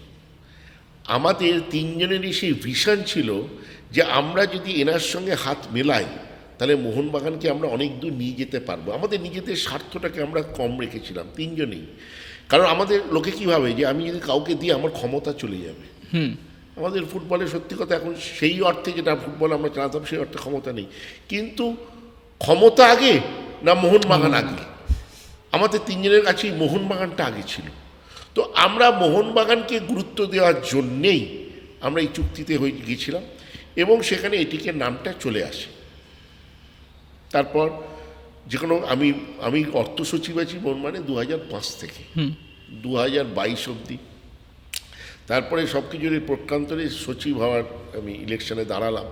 আমাদের 3 জনেরই সেই ভিশন ছিল যে আমরা যদি এনার সঙ্গে হাত মেলাই তাহলে মোহনবাগানকে আমরা অনেক দূর নিয়ে যেতে পারবো। আমাদের নিজেদের স্বার্থটাকে আমরা কম রেখেছিলাম 3 জনেই, কারণ আমাদের লোকে কী ভাবে যে আমি যদি কাউকে দিয়ে আমার ক্ষমতা চলে যাবে। আমাদের ফুটবলে সত্যি কথা এখন সেই অর্থে যেটা ফুটবল আমরা চালাতাম সেই অর্থে ক্ষমতা নেই, কিন্তু ক্ষমতা আগে না মোহনবাগান আগে? আমাদের 3 জনের কাছেই মোহনবাগানটা আগে ছিল। তো আমরা মোহনবাগানকে গুরুত্ব দেওয়ার জন্যেই আমরা এই চুক্তিতে হয়ে গিয়েছিলাম, এবং সেখানে এটিকে নামটা চলে আসে। তারপর যে কোনো আমি অর্থ সচিব আছি মোহনবাগানে 2005 থেকে 2022 অবধি। তারপরে সব কিছুর প্রকান্তরে সচিব হওয়ার আমি ইলেকশনে দাঁড়ালাম।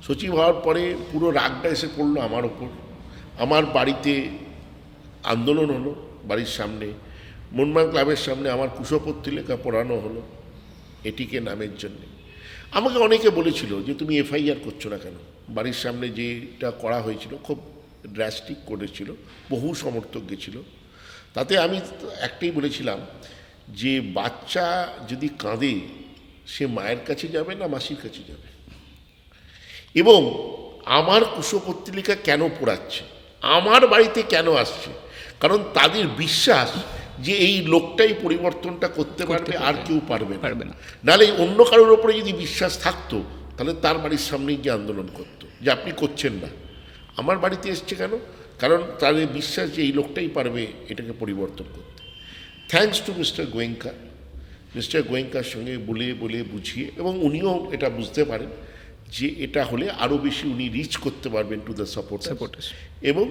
সচিব হওয়ার পরে পুরো রাগটা এসে পড়লো আমার ওপর। আমার বাড়িতে আন্দোলন হলো, বাড়ির সামনে মোহনবাগান ক্লাবের সামনে আমার কুশপত্রিকা পড়ানো হলো এটিকে নামের জন্যে। আমাকে অনেকে বলেছিল যে তুমি এফআইআর করছো না কেন? বাড়ির সামনে যেটা করা হয়েছিল খুব ড্রাস্টিক করেছিল, বহু সমর্থক গেছিল। তাতে আমি একটাই বলেছিলাম যে বাচ্চা যদি কাঁদে সে মায়ের কাছে যাবে না মাসির কাছে যাবে, এবং আমার কুশপত্রিকা কেন পড়াচ্ছে, আমার বাড়িতে কেন আসছে, কারণ তাদের বিশ্বাস যে এই লোকটাই পরিবর্তনটা করতে পারবে, আর কেউ পারবে না। নাহলে অন্য কারোর ওপরে যদি বিশ্বাস থাকতো তাহলে তার বাড়ির সামনেই গিয়ে আন্দোলন করতো যে আপনি করছেন না। আমার বাড়িতে এসছে কেন? কারণ তাদের বিশ্বাস যে এই লোকটাই পারবে এটাকে পরিবর্তন করতে। Thanks to mister Goenka, mister গোয়েঙ্কার সঙ্গে বলে বলে বুঝিয়ে, এবং উনিও এটা বুঝতে পারেন যে এটা হলে আরও বেশি উনি রিচ করতে পারবেন টু দ্য সাপোর্টার্স, এবং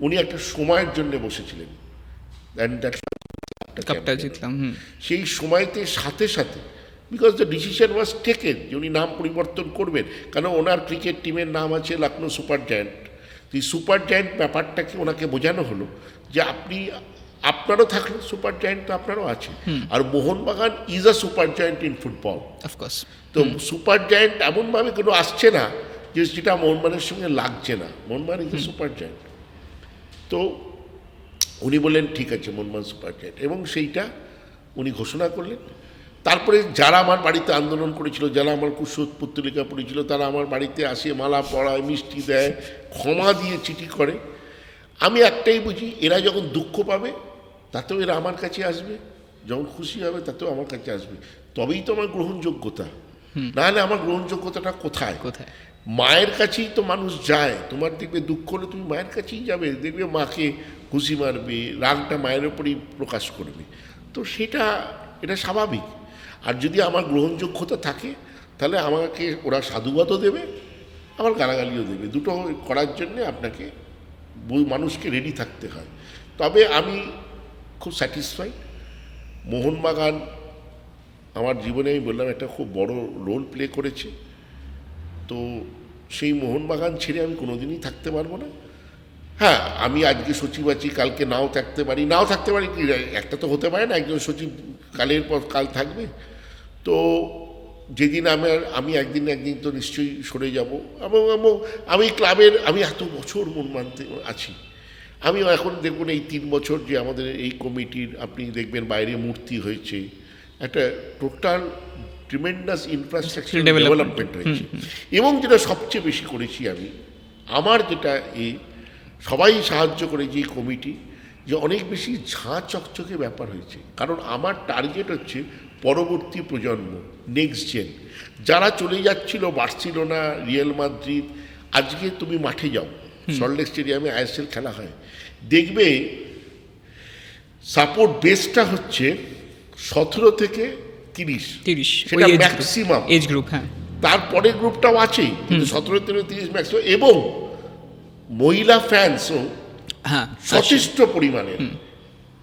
উনি একটা সময়ের জন্য বসেছিলেন। কাপটা জিতলাম। সেই সময়তে সাথে সাথে because the decision was taken যে উনি নাম পরিবর্তন করবেন, কারণ ওনার ক্রিকেট টিমের নাম আছে লখনৌ সুপার জায়ান্ট। এই সুপার জায়ান্ট ব্যাপারটাকে ওনাকে বোঝানো হলো যে আপনারও থাকলো সুপার জায়ান্ট, তো আপনারও আছে। আর Mohun Bagan is a super giant in football, of course. তো সুপার জায়ান্ট এমনভাবে কোনো আসছে না যে যেটা মোহনবাগানের সঙ্গে লাগছে না। Mohun Bagan is a super giant. তো উনি বললেন ঠিক আছে মোহনবাগান সুপার জায়ান্ট, এবং সেইটা উনি ঘোষণা করলেন। তারপরে যারা আমার বাড়িতে আন্দোলন করেছিল, যারা আমার কুশোধ পত্রিকা পড়েছিল, তারা আমার বাড়িতে আসে, মালা পড়ায়, মিষ্টি দেয়, ক্ষমা দিয়ে চিঠি করে। আমি একটাই বুঝি, এরা যখন দুঃখ পাবে তাতেও এরা আমার কাছে আসবে, যখন খুশি হবে তাতেও আমার কাছে আসবে, তবেই তো আমার গ্রহণযোগ্যতা। নাহলে আমার গ্রহণযোগ্যতাটা কোথায়? মায়ের কাছেই তো মানুষ যায়। তোমার দেখবে দুঃখ হলে তুমি মায়ের কাছেই যাবে, দেখবে মাকে খুশি মারবে, রাগটা মায়ের ওপরেই প্রকাশ করবে। তো এটা স্বাভাবিক। আর যদি আমার গ্রহণযোগ্যতা থাকে তাহলে আমাকে ওরা সাধুবাদও দেবে, আবার গালাগালিও দেবে। দুটো করার জন্যে আপনাকে মানুষকে রেডি থাকতে হয়। তবে আমি খুব স্যাটিসফাইড। মোহনবাগান আমার জীবনে, আমি বললাম, একটা খুব বড় রোল প্লে করেছে। তো সেই মোহনবাগান ছেড়ে আমি কোনোদিনই থাকতে পারবো না। হ্যাঁ, আমি আজকে সচিব আছি, কালকে নাও থাকতে পারি কি একটা তো হতে পারে না, একজন সচিব কালের পর কাল থাকবে। তো যেদিন আমি একদিন তো নিশ্চয়ই সরে যাব। এবং আমি ক্লাবের, আমি এত বছর মন মানতে আছি। আমি এখন দেখুন এই 3 বছর যে আমাদের এই কমিটির, আপনি দেখবেন বাইরে মূর্তি হয়েছে, একটা টোটাল ট্রিমেন্ডাস ইনফ্রাস্ট্রাকচার ডেভেলপমেন্ট হয়েছে। এবং যেটা সবচেয়ে বেশি করেছি আমি, আমার যেটা সবাই সাহায্য করেছে এই কমিটি, যে অনেক বেশি ঝাঁ চকচকে ব্যাপার হয়েছে। কারণ আমার টার্গেট হচ্ছে পরবর্তী প্রজন্ম, নেক্সট জেন, যারা চলে যাচ্ছিল বার্সেলোনা, রিয়াল মাদ্রিদ। আজকে তুমি মাঠে যাও, সল্টলেক স্টেডিয়ামে আইএসএল খেলা হয়, দেখবে সাপোর্ট বেসটা হচ্ছে 17 থেকে 30, সেটা ম্যাক্সিমাম এজ গ্রুপ। হ্যাঁ, তারপরে গ্রুপটাও আছেই, কিন্তু 17 থেকে 30 ম্যাক্সিমাম। এবং মহিলা ফ্যান্সও যথেষ্ট পরিমাণে।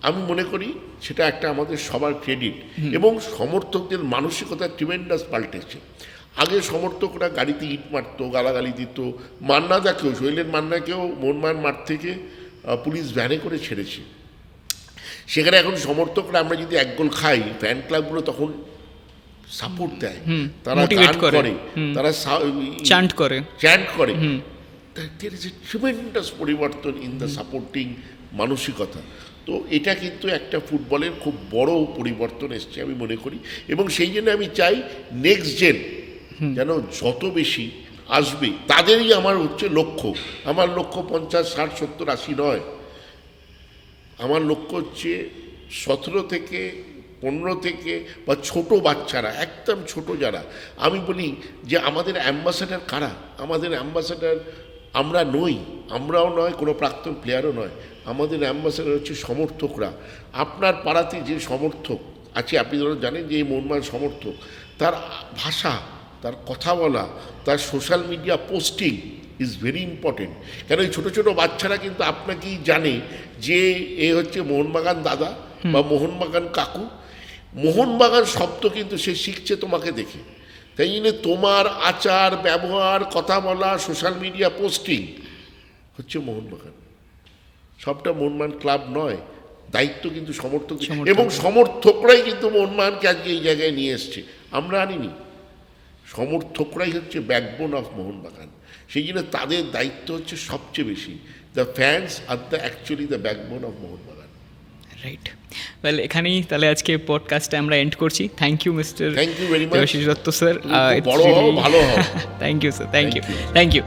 আমি মনে করি সেটা একটা আমাদের সবার ক্রেডিট। এবং সমর্থকদের মানসিকতা ট্রিমেন্ডাস পাল্টেছে। আগে সমর্থকরা গাড়িতে ইট মারতো, গালাগালি দিত। মান্নাদাকেও, শৈলেন মান্নাকেও মোহনবাগান মাঠ থেকে পুলিশ ভ্যানে করে ছেড়েছে। সেখানে এখন সমর্থকরা, আমরা যদি 1 গোল খাই, ফ্যান ক্লাবগুলো তখন সাপোর্ট দেয়, তারা গান করে, তারা চ্যান্ট করে। There is a tremendous পরিবর্তন ইন দ্য সাপোর্টিং মানসিকতা। তো এটা কিন্তু একটা ফুটবলের খুব বড় পরিবর্তন এসছে আমি মনে করি। এবং সেই জন্য আমি চাই নেক্সট জেন যেন যত বেশি আসবে, তাদেরই আমার হচ্ছে লক্ষ্য। আমার লক্ষ্য 50, 60, 70, 80 নয়। আমার লক্ষ্য হচ্ছে 17 থেকে 15 থেকে বা ছোট বাচ্চারা, একদম ছোট যারা, আমি বলি যে আমাদের অ্যাম্বাসাডার কারা? আমাদের অ্যাম্বাসাডার আমরা নই, আমরাও নয়, কোনো প্রাক্তন প্লেয়ারও নয়। আমাদের অ্যাম্বাসাডার হচ্ছে সমর্থকরা। আপনার পাড়াতে যে সমর্থক আছে, আপনি ধরো জানেন যে এই মোহনবাগান সমর্থক, তার ভাষা, তার কথা বলা, তার social media posting is very important. কেন এই ছোটো ছোটো বাচ্চারা কিন্তু আপনাকেই জানে যে এ হচ্ছে মোহনবাগান দাদা বা মোহনবাগান কাকু। মোহনবাগান শব্দ কিন্তু সে শিখছে তোমাকে দেখে। তাই জন্য তোমার আচার ব্যবহার, কথা বলা, সোশ্যাল মিডিয়া পোস্টিং হচ্ছে মোহনবাগান। সবটা মোহনবাগান ক্লাব নয়, দায়িত্ব কিন্তু সমর্থক। এবং সমর্থকরাই কিন্তু মোহনবাগানকে আজকে এই জায়গায় নিয়ে এসছে, আমরা আনিনি। সমর্থকরাই হচ্ছে ব্যাকবোন অফ মোহনবাগান। সেই জন্য তাদের দায়িত্ব হচ্ছে সবচেয়ে বেশি। The fans are actually the backbone of Mohun Bagan. Right. Well, এখানেই তাহলে আজকে পডকাস্টটা আমরা এন্ড করছি। Thank you mister thank you very much Debashis Dutta sir. বড় হও, ভালো হও। Thank you sir, thank you.